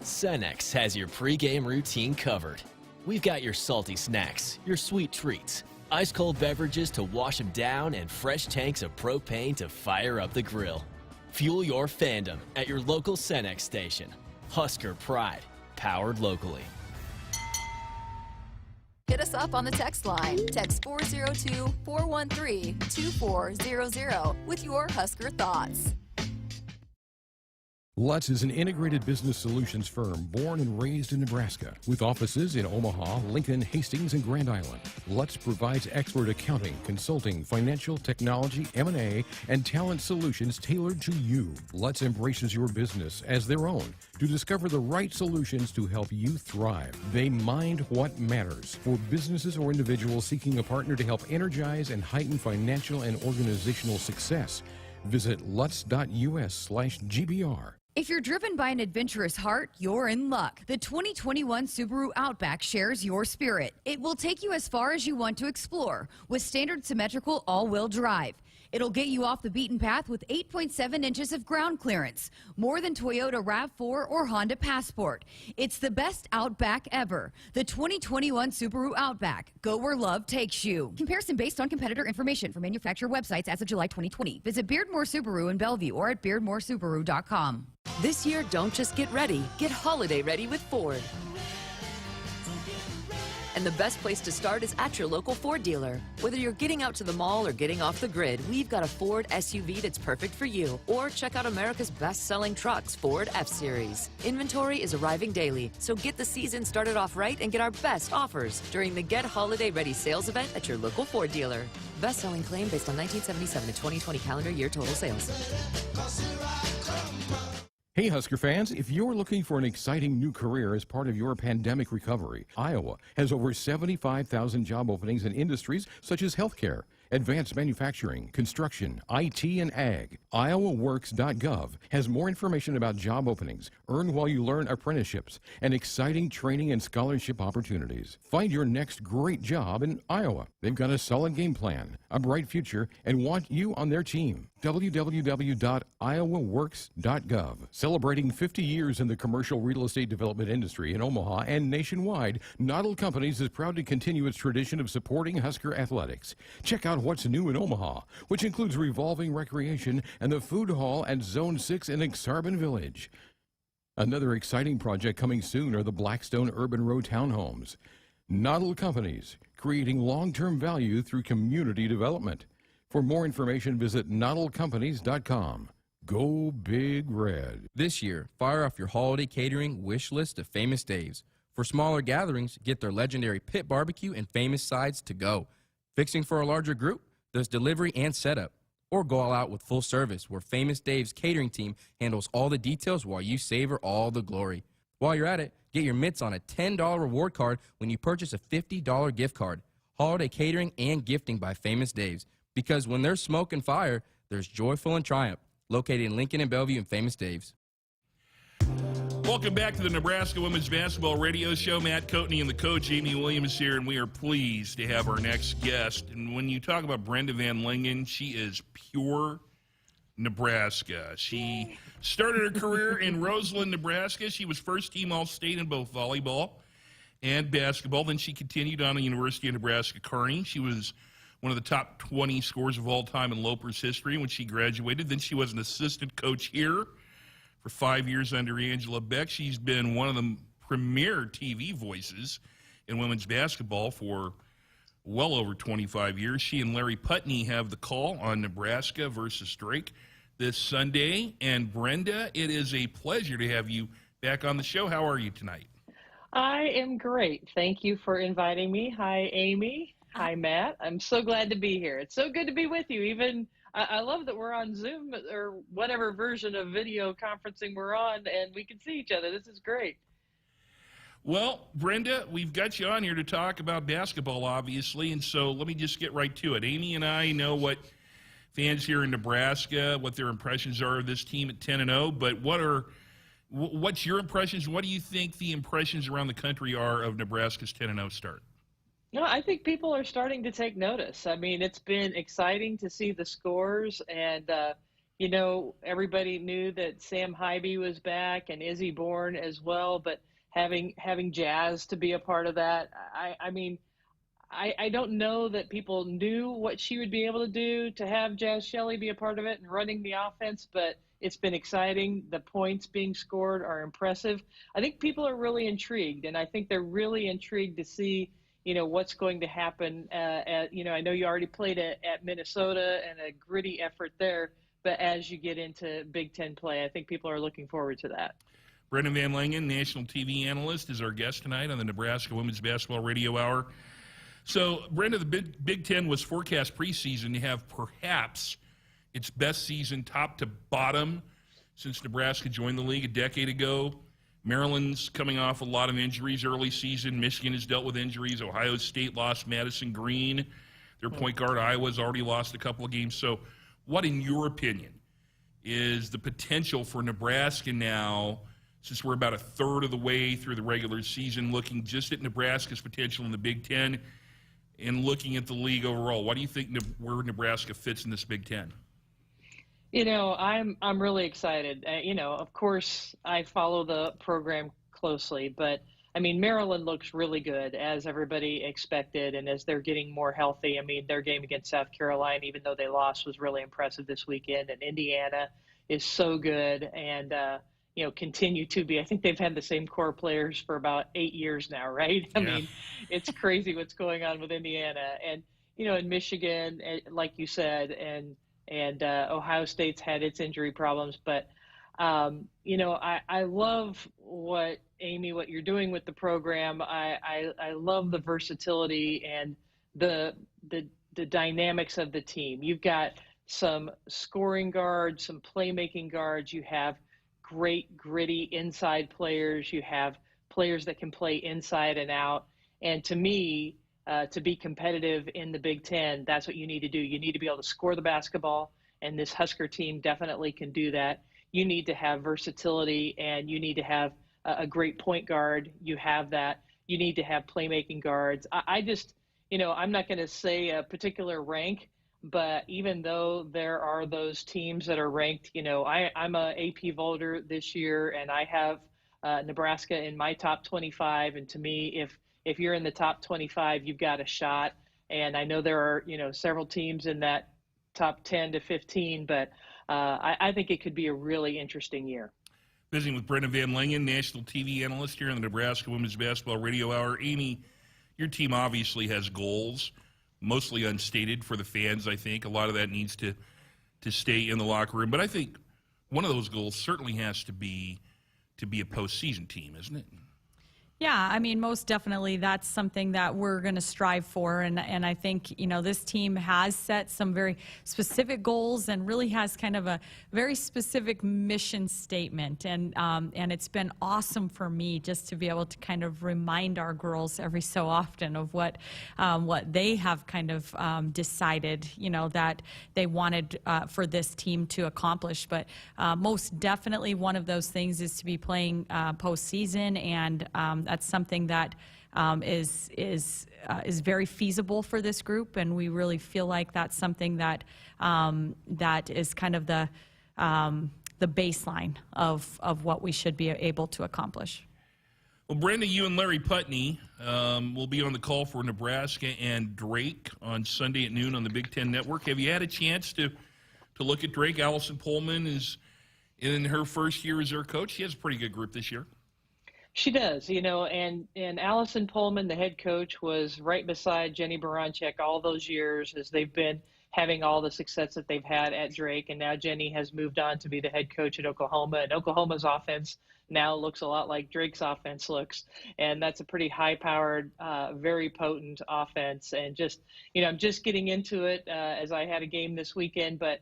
Cenex has your pregame routine covered. We've got your salty snacks, your sweet treats, ice-cold beverages to wash them down, and fresh tanks of propane to fire up the grill. Fuel your fandom at your local Cenex station. Husker Pride, powered locally. Hit us up on the text line. Text 402-413-2400 with your Husker thoughts. Lutz is an integrated business solutions firm born and raised in Nebraska with offices in Omaha, Lincoln, Hastings, and Grand Island. Lutz provides expert accounting, consulting, financial, technology, M&A, and talent solutions tailored to you. Lutz embraces your business as their own to discover the right solutions to help you thrive. They mind what matters for businesses or individuals seeking a partner to help energize and heighten financial and organizational success. Visit lutz.us/GBR. If you're driven by an adventurous heart, you're in luck. The 2021 Subaru Outback shares your spirit. It will take you as far as you want to explore with standard symmetrical all-wheel drive. It'll get you off the beaten path with 8.7 inches of ground clearance, more than Toyota RAV4 or Honda Passport. It's the best Outback ever. The 2021 Subaru Outback. Go where love takes you. Comparison based on competitor information from manufacturer websites as of July 2020. Visit Beardmore Subaru in Bellevue or at beardmoresubaru.com. This year, don't just get ready, get holiday ready with Ford. And the best place to start is at your local Ford dealer. Whether you're getting out to the mall or getting off the grid, we've got a Ford SUV that's perfect for you. Or check out America's best-selling trucks, Ford F-Series. Inventory is arriving daily, so get the season started off right and get our best offers during the Get Holiday Ready sales event at your local Ford dealer. Best-selling claim based on 1977 to 2020 calendar year total sales. Hey Husker fans, if you're looking for an exciting new career as part of your pandemic recovery, Iowa has over 75,000 job openings in industries such as healthcare, advanced manufacturing, construction, IT, and ag. IowaWorks.gov has more information about job openings, earn while you learn apprenticeships, and exciting training and scholarship opportunities. Find your next great job in Iowa. They've got a solid game plan, a bright future, and want you on their team. www.iowaworks.gov. Celebrating 50 years in the commercial real estate development industry in Omaha and nationwide, Noddle Companies is proud to continue its tradition of supporting Husker athletics. Check out what's new in Omaha, which includes revolving recreation and the food hall at Zone 6 in Exarban Village. Another exciting project coming soon are the Blackstone Urban Row townhomes. Noddle Companies, creating long-term value through community development. For more information, visit noddlecompanies.com. Go Big Red. This year, fire off your holiday catering wish list of Famous Dave's. For smaller gatherings, get their legendary pit barbecue and famous sides to go. Fixing for a larger group? There's delivery and setup. Or go all out with full service, where Famous Dave's catering team handles all the details while you savor all the glory. While you're at it, get your mitts on a $10 reward card when you purchase a $50 gift card. Holiday catering and gifting by Famous Dave's. Because when there's smoke and fire, there's joyful and triumph. Located in Lincoln and Bellevue and Famous Dave's. Welcome back to the Nebraska Women's Basketball Radio Show. Matt Coatney and the coach, Amy Williams, here, and we are pleased to have our next guest. And when you talk about Brenda Van Lingen, she is pure Nebraska. She started her career in Roseland, Nebraska. She was first-team All-State in both volleyball and basketball. Then she continued on at the University of Nebraska-Kearney. She was one of the top 20 scorers of all time in Loper's history when she graduated. Then she was an assistant coach here for 5 years under Angela Beck. She's been one of the premier TV voices in women's basketball for well over 25 years. She and Larry Putney have the call on Nebraska versus Drake this Sunday. And Brenda, it is a pleasure to have you back on the show. How are you tonight? I am great. Thank you for inviting me. Hi, Amy. Hi, Matt. I'm so glad to be here. It's so good to be with you. Even I love that we're on Zoom or whatever version of video conferencing we're on, and we can see each other. This is great. Well, Brenda, we've got you on here to talk about basketball, obviously, and so let me just get right to it. Amy and I know what fans here in Nebraska, what their impressions are of this team at 10-0, but what's your impressions? What do you think the impressions around the country are of Nebraska's 10-0 start? No, I think people are starting to take notice. I mean, it's been exciting to see the scores, and everybody knew that Sam Hybe was back and Izzy Bourne as well, but having Jazz to be a part of that, I don't know that people knew what she would be able to do to have Jazz Shelley be a part of it and running the offense, but it's been exciting. The points being scored are impressive. I think people are really intrigued, and I think they're really intrigued to see what's going to happen. I know you already played at Minnesota and a gritty effort there, but as you get into Big Ten play, I think people are looking forward to that. Brenda Van Lingen, national TV analyst, is our guest tonight on the Nebraska Women's Basketball Radio Hour. So, Brenda, the Big Ten was forecast preseason to have perhaps its best season top to bottom since Nebraska joined the league a decade ago. Maryland's coming off a lot of injuries early season. Michigan has dealt with injuries. Ohio State lost Madison Green. Their point guard, Iowa's already lost a couple of games. So what, in your opinion, is the potential for Nebraska now, since we're about a third of the way through the regular season, looking just at Nebraska's potential in the Big Ten and looking at the league overall? What do you think where Nebraska fits in this Big Ten? I'm really excited. Of course, I follow the program closely, but Maryland looks really good, as everybody expected, and as they're getting more healthy. Their game against South Carolina, even though they lost, was really impressive this weekend. And Indiana is so good, and continue to be. I think they've had the same core players for about 8 years now, right? Yeah. It's crazy what's going on with Indiana, and in Michigan, like you said, and Ohio State's had its injury problems, but I love what you're doing with the program. I love the versatility and the dynamics of the team. You've got some scoring guards, some playmaking guards. You have great gritty inside players. You have players that can play inside and out. And to me, to be competitive in the Big Ten, that's what you need to do. You need to be able to score the basketball, and this Husker team definitely can do that. You need to have versatility, and you need to have a great point guard. You have that. You need to have playmaking guards. I just, I'm not going to say a particular rank, but even though there are those teams that are ranked, I'm a AP voter this year, and I have Nebraska in my top 25. And to me, if you're in the top 25, you've got a shot. And I know there are, several teams in that top 10 to 15, but I think it could be a really interesting year. Visiting with Brenda Van Lingen, national TV analyst here on the Nebraska Women's Basketball Radio Hour. Amy, your team obviously has goals, mostly unstated for the fans, I think. A lot of that needs to stay in the locker room. But I think one of those goals certainly has to be a postseason team, isn't it? Yeah, I mean, most definitely that's something that we're going to strive for. And I think, this team has set some very specific goals and really has kind of a very specific mission statement. And it's been awesome for me just to be able to kind of remind our girls every so often of what they have kind of decided, that they wanted for this team to accomplish. But most definitely one of those things is to be playing postseason, and that's something that is very feasible for this group, and we really feel like that's something that that is kind of the baseline of what we should be able to accomplish. Well, Brenda, you and Larry Putney will be on the call for Nebraska and Drake on Sunday at noon on the Big Ten Network. Have you had a chance to look at Drake? Allison Pullman is in her first year as their coach. She has a pretty good group this year. She does, and Allison Pullman, the head coach, was right beside Jenny Baranczyk all those years as they've been having all the success that they've had at Drake. And now Jenny has moved on to be the head coach at Oklahoma. And Oklahoma's offense now looks a lot like Drake's offense looks. And that's a pretty high-powered, very potent offense. And just, I'm just getting into it as I had a game this weekend, but,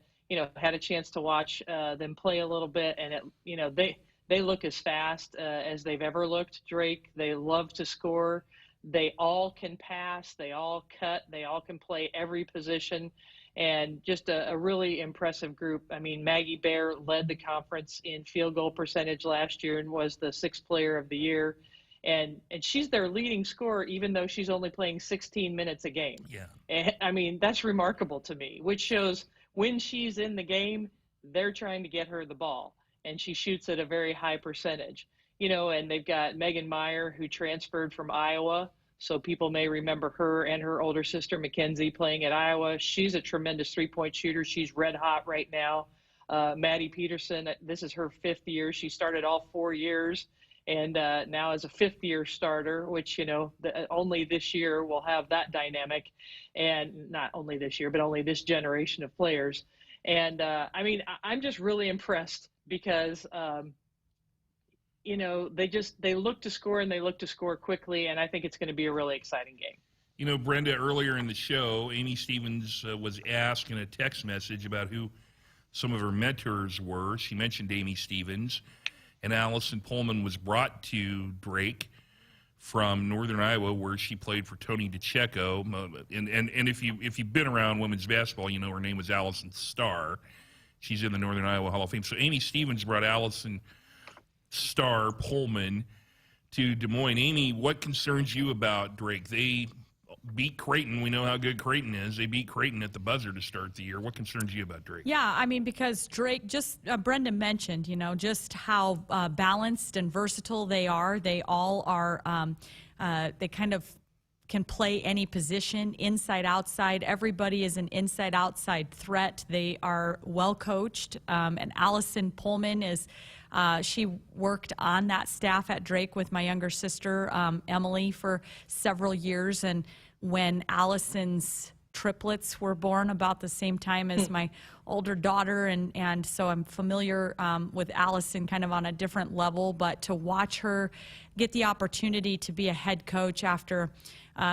had a chance to watch them play a little bit. And, they look as fast as they've ever looked, Drake. They love to score. They all can pass. They all cut. They all can play every position. And just a really impressive group. I mean, Maggie Bear led the conference in field goal percentage last year and was the 6th player of the year. And she's their leading scorer, even though she's only playing 16 minutes a game. Yeah. And, I mean, that's remarkable to me, which shows when she's in the game, they're trying to get her the ball. And she shoots at a very high percentage, and they've got Megan Meyer, who transferred from Iowa. So people may remember her and her older sister, Mackenzie, playing at Iowa. She's a tremendous three-point shooter. She's red hot right now. Maddie Peterson, this is her 5th year. She started all 4 years and now is a 5th-year starter, which, only this year we'll have that dynamic. And not only this year, but only this generation of players. And, I'm just really impressed because, they look to score and they look to score quickly, and I think it's going to be a really exciting game. Brenda, earlier in the show, Amy Stevens was asked in a text message about who some of her mentors were. She mentioned Amy Stevens, and Allison Pullman was brought to Drake from Northern Iowa, where she played for Tony DiCecco. And if you've been around women's basketball, her name was Allison Starr. She's in the Northern Iowa Hall of Fame. So Amy Stevens brought Allison Starr Pullman to Des Moines. Amy, what concerns you about Drake? They beat Creighton. We know how good Creighton is. They beat Creighton at the buzzer to start the year. What concerns you about Drake? Yeah, because Drake, just Brenda mentioned, just how balanced and versatile they are. They all are, they kind of can play any position, inside, outside. Everybody is an inside-outside threat. They are well coached. And Allison Pullman is, she worked on that staff at Drake with my younger sister, Emily, for several years. And when Allison's triplets were born about the same time as my older daughter, and so I'm familiar with Allison kind of on a different level, but to watch her get the opportunity to be a head coach after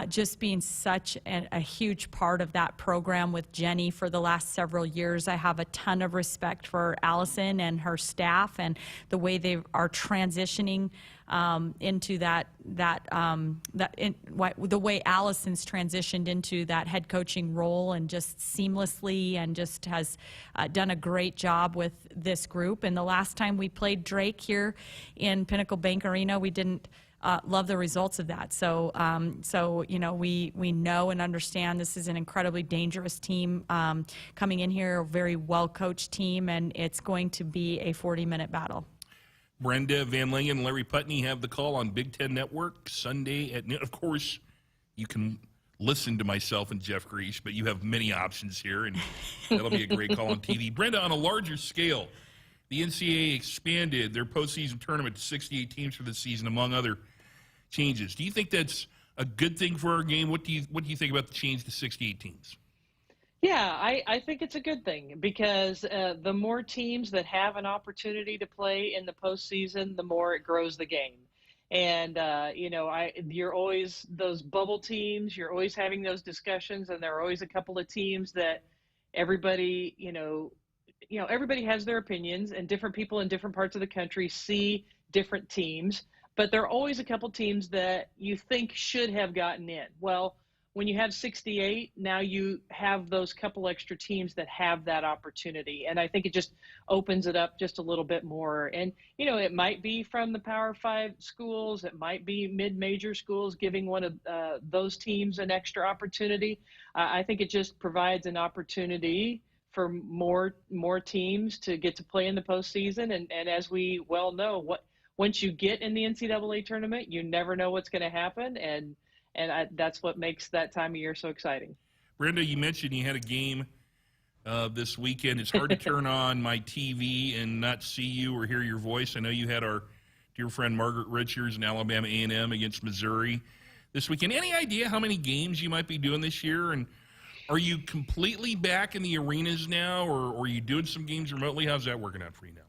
just being such a huge part of that program with Jenny for the last several years. I have a ton of respect for Allison and her staff and the way they are transitioning into the way Allison's transitioned into that head coaching role, and just seamlessly, and just has done a great job with this group. And the last time we played Drake here in Pinnacle Bank Arena, we didn't love the results of that. So we know and understand this is an incredibly dangerous team coming in here, a very well-coached team, and it's going to be a 40-minute battle. Brenda Van Lingen and Larry Putney have the call on Big Ten Network Sunday at noon. Of course, you can listen to myself and Jeff Grease, but you have many options here, and that'll be a great call on TV. Brenda, on a larger scale, the NCAA expanded their postseason tournament to 68 teams for this season, among other changes. Do you think that's a good thing for our game? What do you think about the change to 68 teams? Yeah, I think it's a good thing because the more teams that have an opportunity to play in the postseason, the more it grows the game. And, you're always those bubble teams, you're always having those discussions, and there are always a couple of teams that everybody, everybody has their opinions, and different people in different parts of the country see different teams, but there are always a couple teams that you think should have gotten in. Well, when you have 68, now you have those couple extra teams that have that opportunity. And I think it just opens it up just a little bit more. And, it might be from the Power 5 schools. It might be mid-major schools giving one of those teams an extra opportunity. I think it just provides an opportunity for more teams to get to play in the postseason. And as we well know, once you get in the NCAA tournament, you never know what's going to happen. And that's what makes that time of year so exciting. Brenda, you mentioned you had a game this weekend. It's hard to turn on my TV and not see you or hear your voice. I know you had our dear friend Margaret Richards in Alabama A&M against Missouri this weekend. Any idea how many games you might be doing this year? And are you completely back in the arenas now, or are you doing some games remotely? How's that working out for you now?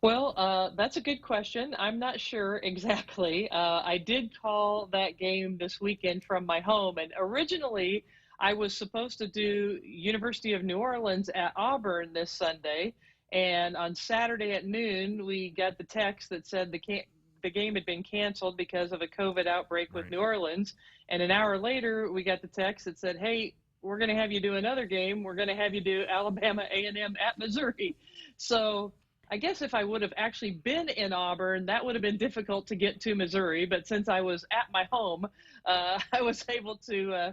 Well, that's a good question. I'm not sure exactly. I did call that game this weekend from my home, and originally I was supposed to do University of New Orleans at Auburn this Sunday, and on Saturday at noon we got the text that said the game had been canceled because of a COVID outbreak with New Orleans, and an hour later we got the text that said, hey, we're going to have you do another game. We're going to have you do Alabama A&M at Missouri. So I guess if I would have actually been in Auburn, that would have been difficult to get to Missouri. But since I was at my home, I was able to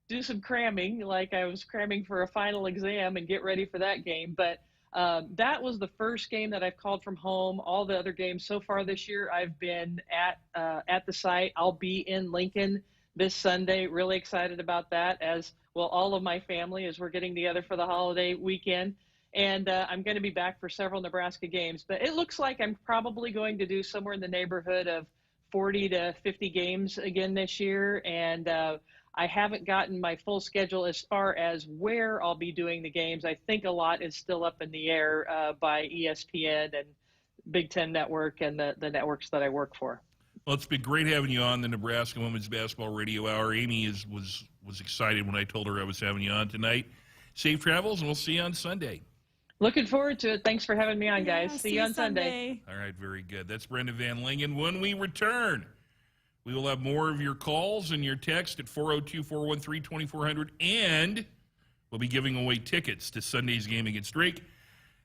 do some cramming, like I was cramming for a final exam and get ready for that game. But that was the first game that I've called from home. All the other games so far this year, I've been at the site. I'll be in Lincoln this Sunday. Really excited about that, as well all of my family, as we're getting together for the holiday weekend. And I'm going to be back for several Nebraska games. But it looks like I'm probably going to do somewhere in the neighborhood of 40 to 50 games again this year. And I haven't gotten my full schedule as far as where I'll be doing the games. I think a lot is still up in the air by ESPN and Big Ten Network and the networks that I work for. Well, it's been great having you on the Nebraska Women's Basketball Radio Hour. Amy was excited when I told her I was having you on tonight. Safe travels, and we'll see you on Sunday. Looking forward to it. Thanks for having me on, guys. See you on Sunday. All right, very good. That's Brenda Van Lingen. When we return, we will have more of your calls and your text at 402-413-2400, and we'll be giving away tickets to Sunday's game against Drake.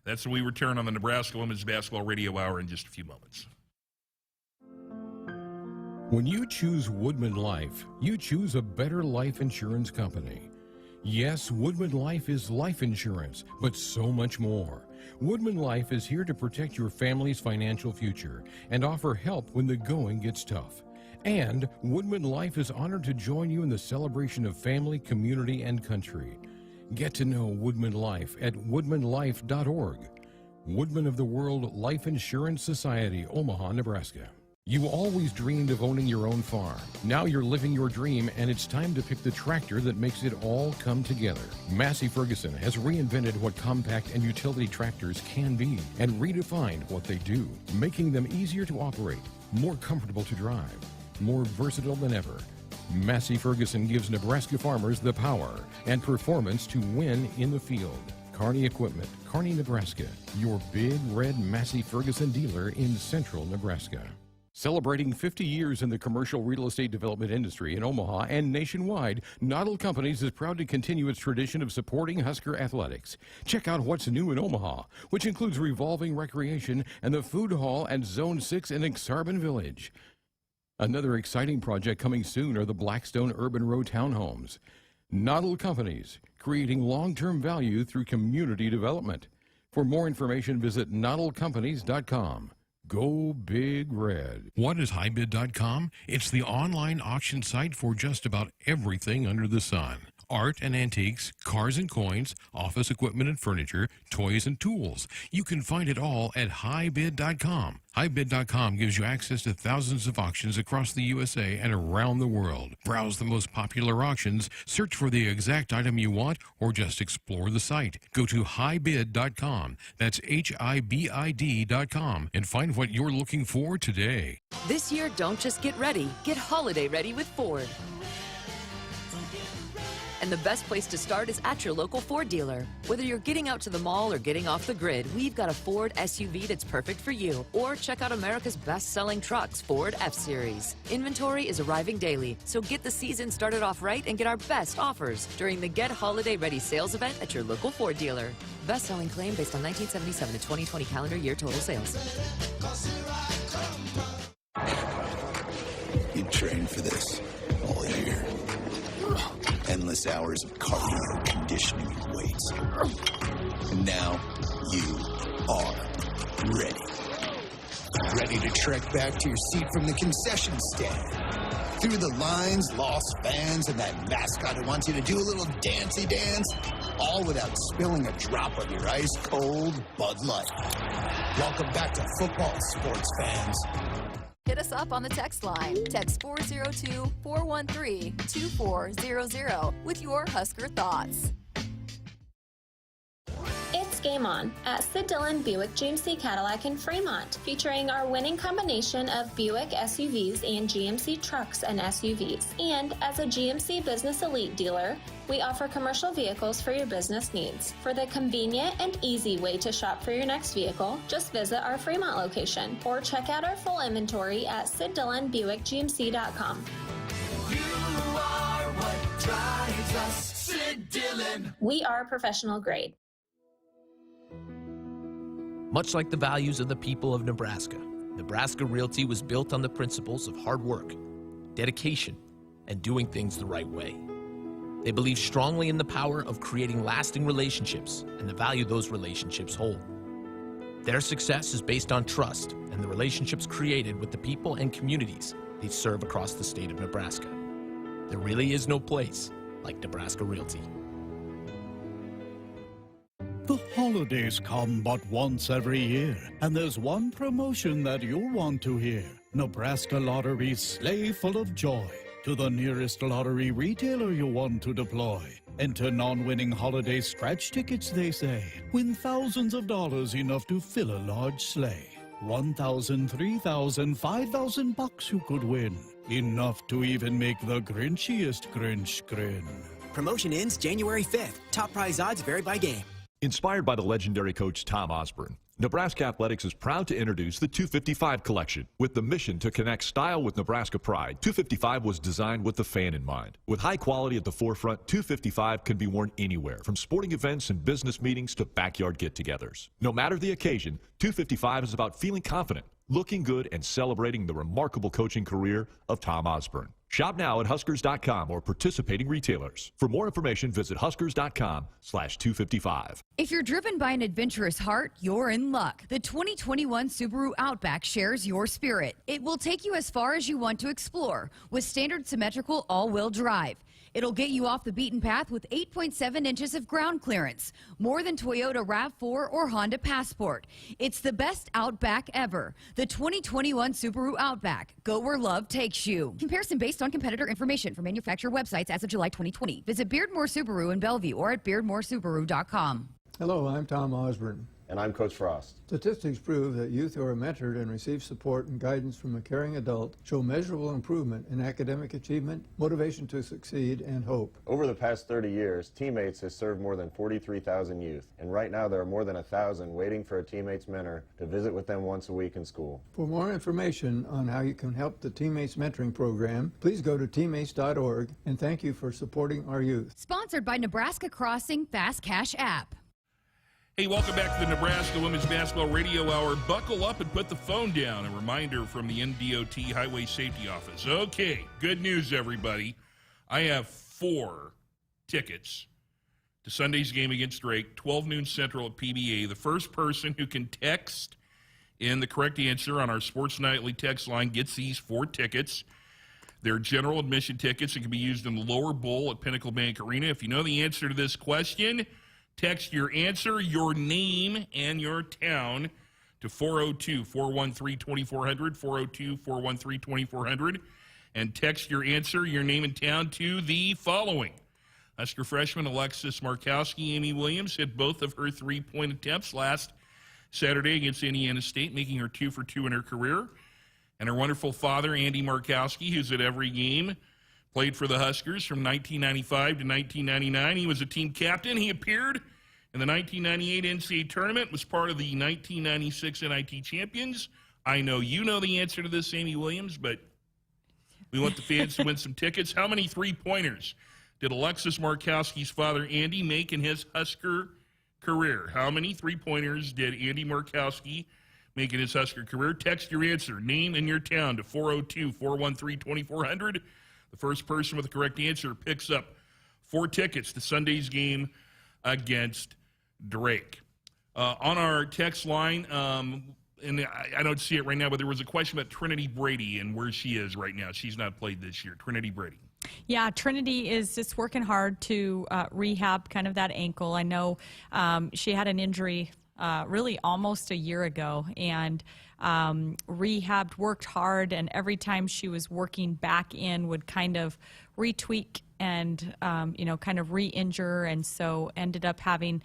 That's when we return on the Nebraska Women's Basketball Radio Hour in just a few moments. When you choose Woodman Life, you choose a better life insurance company. Yes, Woodman Life is life insurance, but so much more. Woodman Life is here to protect your family's financial future and offer help when the going gets tough. And Woodman Life is honored to join you in the celebration of family, community, and country. Get to know Woodman Life at woodmanlife.org. Woodman of the World Life Insurance Society, Omaha, Nebraska. You always dreamed of owning your own farm. Now you're living your dream, and it's time to pick the tractor that makes it all come together. Massey Ferguson has reinvented what compact and utility tractors can be and redefined what they do, making them easier to operate, more comfortable to drive, more versatile than ever. Massey Ferguson gives Nebraska farmers the power and performance to win in the field. Kearney Equipment, Kearney, Nebraska, your big red Massey Ferguson dealer in central Nebraska. Celebrating 50 years in the commercial real estate development industry in Omaha and nationwide, Noddle Companies is proud to continue its tradition of supporting Husker athletics. Check out what's new in Omaha, which includes revolving recreation and the food hall at Zone 6 in Exarban Village. Another exciting project coming soon are the Blackstone Urban Row townhomes. Noddle Companies, creating long-term value through community development. For more information, visit noddlecompanies.com. Go Big Red. What is highbid.com? It's the online auction site for just about everything under the sun. art and antiques, cars and coins, office equipment and furniture, toys and tools. You can find it all at highbid.com. Highbid.com gives you access to thousands of auctions across the USA and around the world. Browse the most popular auctions, search for the exact item you want, or just explore the site. Go to highbid.com. That's HIBID.com and find what you're looking for today. This year, don't just get ready, get holiday ready with Ford. And the best place to start is at your local Ford dealer. Whether you're getting out to the mall or getting off the grid, we've got a Ford SUV that's perfect for you. Or check out America's best-selling trucks, Ford F-Series. Inventory is arriving daily, so get the season started off right and get our best offers during the Get Holiday Ready sales event at your local Ford dealer. Best-selling claim based on 1977 to 2020 calendar year total sales. You trained for this all year. Endless hours of cardio, conditioning, and weights. And now you are ready. Ready to trek back to your seat from the concession stand. Through the lines, lost fans, and that mascot who wants you to do a little dancey dance, all without spilling a drop of your ice-cold Bud Light. Welcome back to football, sports fans. Hit us up on the text line. Text 402-413-2400 with your Husker thoughts. It's Game On at Sid Dillon Buick GMC Cadillac in Fremont, featuring our winning combination of Buick SUVs and GMC trucks and SUVs. And as a GMC Business Elite dealer, we offer commercial vehicles for your business needs. For the convenient and easy way to shop for your next vehicle, just visit our Fremont location or check out our full inventory at SidDillonBuickGMC.com. You are what drives us, Sid Dillon. We are professional grade. Much like the values of the people of Nebraska, Nebraska Realty was built on the principles of hard work, dedication, and doing things the right way. They believe strongly in the power of creating lasting relationships and the value those relationships hold. Their success is based on trust and the relationships created with the people and communities they serve across the state of Nebraska. There really is no place like Nebraska Realty. The holidays come but once every year, and there's one promotion that you'll want to hear. Nebraska Lottery's Sleigh Full of Joy. To the nearest lottery retailer you want to deploy. Enter non-winning holiday scratch tickets, they say. Win thousands of dollars, enough to fill a large sleigh. 1,000, 3,000, 5,000 bucks you could win. Enough to even make the grinchiest Grinch grin. Promotion ends January 5th. Top prize odds vary by game. Inspired by the legendary coach Tom Osborne, Nebraska Athletics is proud to introduce the 255 collection. With the mission to connect style with Nebraska pride, 255 was designed with the fan in mind. With high quality at the forefront, 255 can be worn anywhere, from sporting events and business meetings to backyard get-togethers. No matter the occasion, 255 is about feeling confident, looking good, and celebrating the remarkable coaching career of Tom Osborne. Shop now at Huskers.com or participating retailers. For more information, visit Huskers.com/255. If you're driven by an adventurous heart, you're in luck. The 2021 Subaru Outback shares your spirit. It will take you as far as you want to explore with standard symmetrical all-wheel drive. It'll get you off the beaten path with 8.7 inches of ground clearance, more than Toyota RAV4 or Honda Passport. It's the best Outback ever. The 2021 Subaru Outback. Go where love takes you. Comparison based on competitor information from manufacturer websites as of July 2020. Visit Beardmore Subaru in Bellevue or at BeardmoreSubaru.com. Hello, I'm Tom Osborne. And I'm Coach Frost. Statistics prove that youth who are mentored and receive support and guidance from a caring adult show measurable improvement in academic achievement, motivation to succeed, and hope. Over the past 30 years, Teammates has served more than 43,000 youth, and right now there are more than 1,000 waiting for a Teammates mentor to visit with them once a week in school. For more information on how you can help the Teammates Mentoring Program, please go to teammates.org, and thank you for supporting our youth. Sponsored by Nebraska Crossing Fast Cash app. Hey, welcome back to the Nebraska Women's Basketball Radio Hour. Buckle up and put the phone down. A reminder from the NDOT Highway Safety Office. Okay, good news, everybody. I have 4 tickets to Sunday's game against Drake, 12 noon Central at PBA. The first person who can text in the correct answer on our Sports Nightly text line gets these 4 tickets. They're general admission tickets that can be used in the lower bowl at Pinnacle Bank Arena. If you know the answer to this question, text your answer, your name, and your town to 402-413-2400, 402-413-2400, and text your answer, your name, and town to the following. Husker freshman Alexis Markowski, Amy Williams hit both of her three-point attempts last Saturday against Indiana State, making her 2 for 2 in her career. And her wonderful father, Andy Markowski, who's at every game, played for the Huskers from 1995 to 1999. He was a team captain. He appeared in the 1998 NCAA tournament, was part of the 1996 NIT champions. I know you know the answer to this, Amy Williams, but we want the fans to win some tickets. How many three-pointers did Alexis Markowski's father, Andy, make in his Husker career? How many three-pointers did Andy Markowski make in his Husker career? Text your answer, name and your town to 402-413-2400. The first person with the correct answer picks up 4 tickets to Sunday's game against Drake. On our text line, and I don't see it right now, but there was a question about Trinity Brady and where she is right now. She's not played this year. Trinity Brady. Yeah, Trinity is just working hard to rehab kind of that ankle. I know she had an injury really almost a year ago, and rehabbed, worked hard, and every time she was working back in would kind of retweak and kind of re-injure, and so ended up having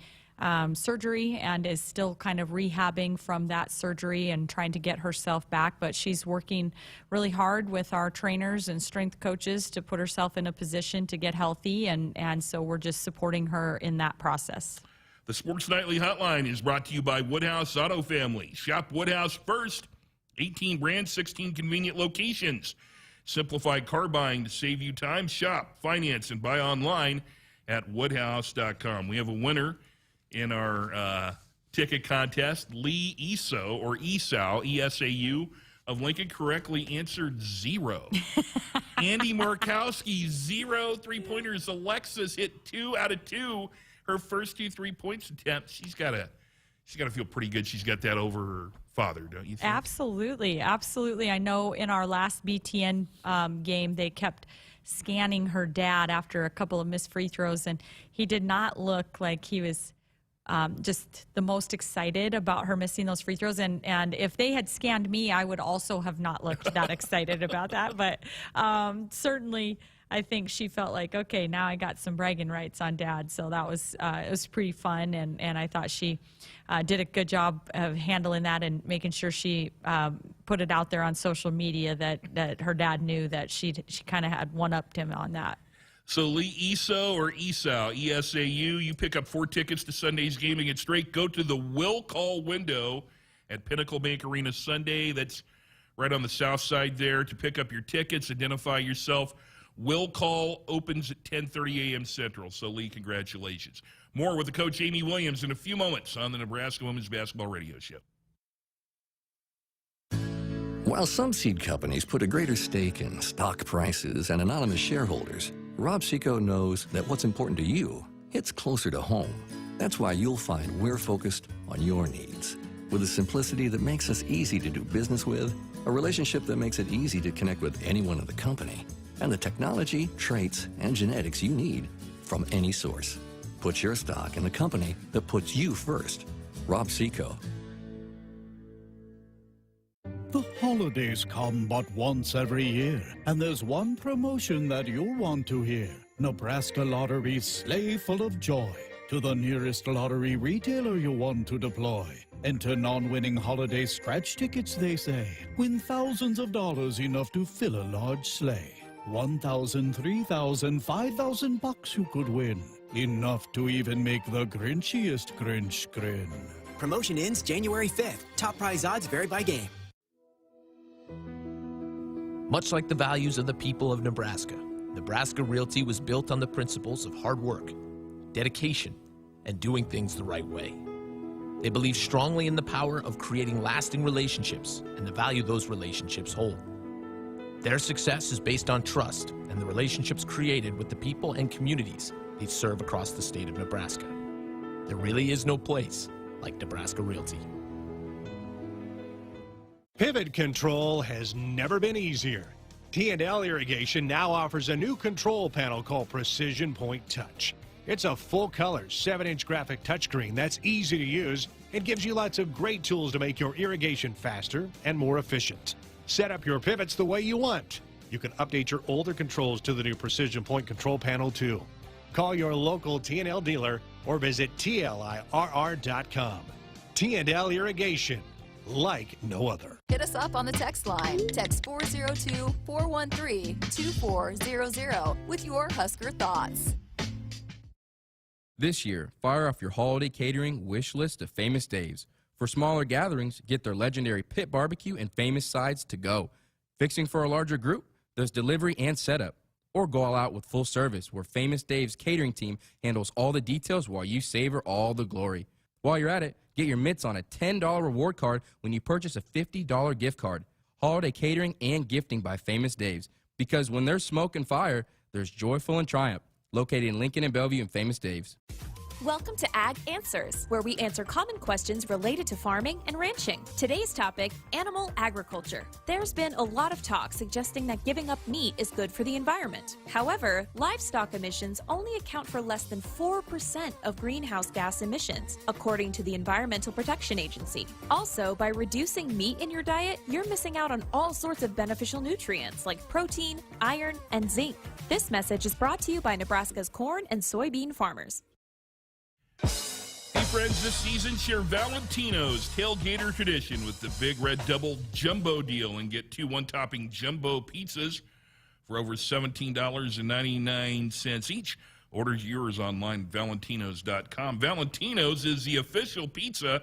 surgery and is still kind of rehabbing from that surgery and trying to get herself back. But she's working really hard with our trainers and strength coaches to put herself in a position to get healthy, and so we're just supporting her in that process. The Sports Nightly Hotline is brought to you by Woodhouse Auto Family. Shop Woodhouse first. 18 brands, 16 convenient locations. Simplified car buying to save you time. Shop, finance, and buy online at woodhouse.com. We have a winner in our ticket contest. Lee Esau, or Esau, E-S-A-U, of Lincoln, correctly answered 0. Andy Markowski, 0 three-pointers. Alexis hit 2 out of 2. Her first 2 3-point attempts. She's got to feel pretty good. She's got that over her father, don't you think? Absolutely, absolutely. I know in our last BTN game, they kept scanning her dad after a couple of missed free throws, and he did not look like he was just the most excited about her missing those free throws. And if they had scanned me, I would also have not looked that excited about that. But certainly, I think she felt like, okay, now I got some bragging rights on Dad. So that was it was pretty fun, and I thought she did a good job of handling that and making sure she put it out there on social media that her dad knew that she kind of had one-upped him on that. So Lee Esau, or Esau, E-S-A-U, you pick up 4 tickets to Sunday's game against Drake. Go to the will call window at Pinnacle Bank Arena Sunday. That's right on the south side there to pick up your tickets. Identify yourself. Will call opens at 10:30 a.m. Central. So, Lee, congratulations. More with the coach, Amy Williams, in a few moments on the Nebraska Women's Basketball Radio Show. While some seed companies put a greater stake in stock prices and anonymous shareholders, Rob Seco knows that what's important to you hits closer to home. That's why you'll find we're focused on your needs. With a simplicity that makes us easy to do business with, a relationship that makes it easy to connect with anyone in the company, and the technology, traits, and genetics you need from any source. Put your stock in the company that puts you first. Rob Seco. The holidays come but once every year, and there's one promotion that you'll want to hear. Nebraska Lottery's Sleigh Full of Joy. To the nearest lottery retailer you want to deploy. Enter non-winning holiday scratch tickets, they say. Win thousands of dollars, enough to fill a large sleigh. 1,000, 3,000, 5,000 bucks you could win. Enough to even make the grinchiest Grinch grin. Promotion ends January 5th. Top prize odds vary by game. Much like the values of the people of Nebraska, Nebraska Realty was built on the principles of hard work, dedication, and doing things the right way. They believe strongly in the power of creating lasting relationships and the value those relationships hold. Their success is based on trust and the relationships created with the people and communities they serve across the state of Nebraska. There really is no place like Nebraska Realty. Pivot control has never been easier. T&L Irrigation now offers a new control panel called Precision Point Touch. It's a full-color, 7-inch graphic touchscreen that's easy to use and gives you lots of great tools to make your irrigation faster and more efficient. Set up your pivots the way you want. You can update your older controls to the new Precision Point control panel, too. Call your local T&L dealer or visit TLIRR.com. T&L Irrigation, like no other. Hit us up on the text line. Text 402-413-2400 with your Husker thoughts. This year, fire off your holiday catering wish list of Famous Dave's. For smaller gatherings, get their legendary pit barbecue and famous sides to go. Fixing for a larger group? There's delivery and setup. Or go all out with full service, where Famous Dave's catering team handles all the details while you savor all the glory. While you're at it, get your mitts on a $10 reward card when you purchase a $50 gift card. Holiday catering and gifting by Famous Dave's. Because when there's smoke and fire, there's joyful and triumph. Located in Lincoln and Bellevue and Famous Dave's. Welcome to Ag Answers, where we answer common questions related to farming and ranching. Today's topic, animal agriculture. There's been a lot of talk suggesting that giving up meat is good for the environment. However, livestock emissions only account for less than 4% of greenhouse gas emissions, according to the Environmental Protection Agency. Also, by reducing meat in your diet, you're missing out on all sorts of beneficial nutrients like protein, iron, and zinc. This message is brought to you by Nebraska's corn and soybean farmers. Hey friends, this season share Valentino's tailgater tradition with the Big Red Double Jumbo deal and get 2 one-topping jumbo pizzas for over $17.99 each. Order yours online at valentinos.com. Valentino's is the official pizza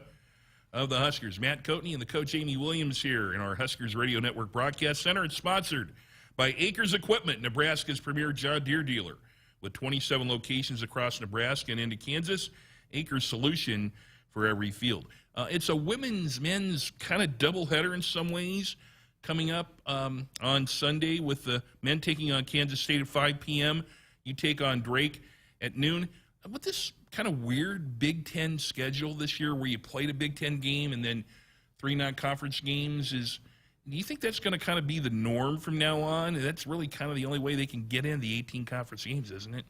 of the Huskers. Matt Coatney and the coach Amy Williams here in our Huskers Radio Network Broadcast Center. It's sponsored by Acres Equipment, Nebraska's premier John Deere dealer. With 27 locations across Nebraska and into Kansas, Acres solution for every field. It's a women's-men's kind of doubleheader in some ways coming up on Sunday with the men taking on Kansas State at 5 p.m. You take on Drake at noon. With this kind of weird Big Ten schedule this year where you played a Big Ten game and then 3 non-conference games, do you think that's going to kind of be the norm from now on? That's really kind of the only way they can get in the 18 conference games, isn't it?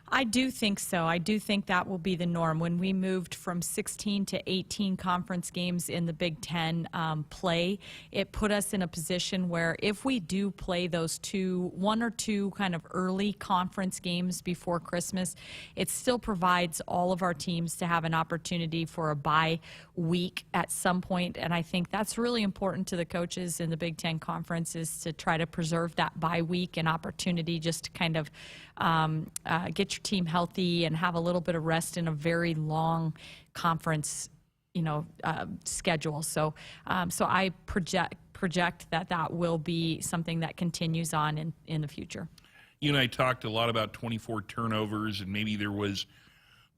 I do think so. I do think that will be the norm. When we moved from 16 to 18 conference games in the Big Ten play, it put us in a position where if we do play those 1 or 2 kind of early conference games before Christmas, it still provides all of our teams to have an opportunity for a bye week at some point. And I think that's really important to the coaches in the Big Ten Conference, is to try to preserve that bye week and opportunity just to kind of get your team healthy and have a little bit of rest in a very long conference, schedule. So I project that will be something that continues on in the future. You and I talked a lot about 24 turnovers, and maybe there was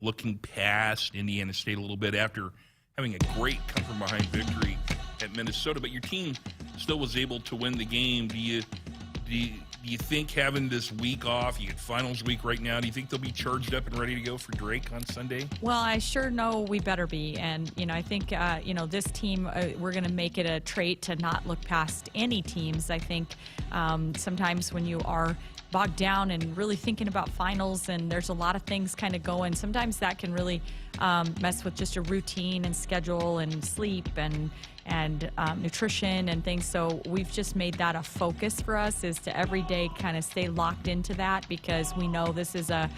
looking past Indiana State a little bit after having a great come-from-behind victory at Minnesota, but your team still was able to win the game. Do you think having this week off, you get finals week right now, do you think they'll be charged up and ready to go for Drake on Sunday? Well, I sure know we better be. And, I think, this team, we're going to make it a trait to not look past any teams. I think sometimes when you are bogged down and really thinking about finals and there's a lot of things kind of going, sometimes that can really mess with just a routine and schedule and sleep and nutrition and things. So we've just made that a focus for us, is to every day kind of stay locked into that, because we know this is a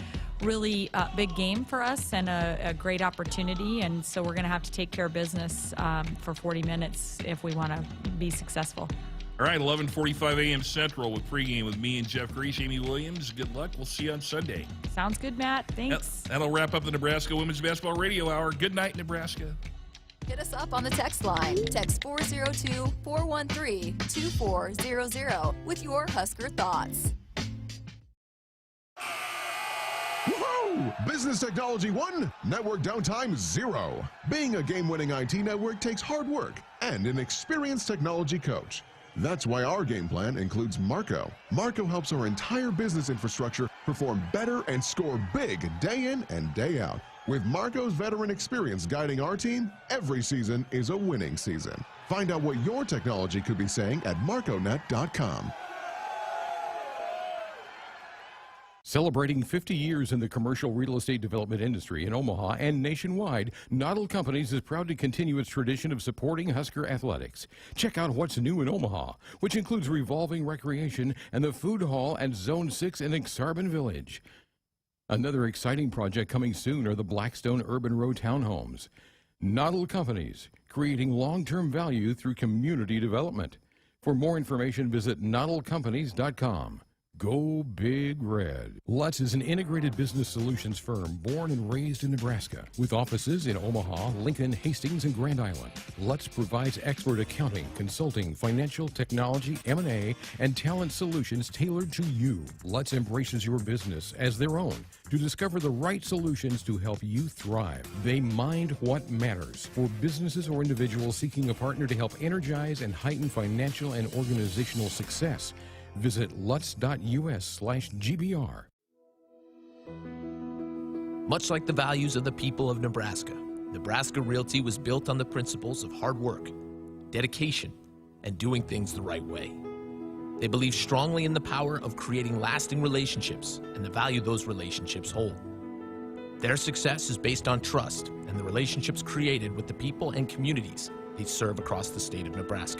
really big game for us and a great opportunity. And so we're going to have to take care of business for 40 minutes if we want to be successful. All right, 11:45 a.m. Central with pregame with me and Jeff Grease. Amy Williams, good luck. We'll see you on Sunday. Sounds good, Matt. Thanks. That'll wrap up the Nebraska Women's Basketball Radio Hour. Good night, Nebraska. Hit us up on the text line. Text 402-413-2400 with your Husker thoughts. Woohoo! Business Technology 1, network downtime 0. Being a game-winning IT network takes hard work and an experienced technology coach. That's why our game plan includes Marco. Marco helps our entire business infrastructure perform better and score big day in and day out. With Marco's veteran experience guiding our team, every season is a winning season. Find out what your technology could be saying at marconet.com. Celebrating 50 years in the commercial real estate development industry in Omaha and nationwide, Noddle Companies is proud to continue its tradition of supporting Husker athletics. Check out what's new in Omaha, which includes revolving recreation and the food hall at Zone 6 in Exarban Village. Another exciting project coming soon are the Blackstone Urban Row townhomes. Noddle Companies, creating long-term value through community development. For more information, visit noddlecompanies.com. Go Big Red. Lutz is an integrated business solutions firm born and raised in Nebraska with offices in Omaha, Lincoln, Hastings, and Grand Island. Lutz provides expert accounting, consulting, financial, technology, M&A, and talent solutions tailored to you. Lutz embraces your business as their own to discover the right solutions to help you thrive. They mind what matters for businesses or individuals seeking a partner to help energize and heighten financial and organizational success. Visit lutz.us/GBR. Much like the values of the people of Nebraska, Nebraska Realty was built on the principles of hard work, dedication, and doing things the right way. They believe strongly in the power of creating lasting relationships and the value those relationships hold. Their success is based on trust and the relationships created with the people and communities they serve across the state of Nebraska.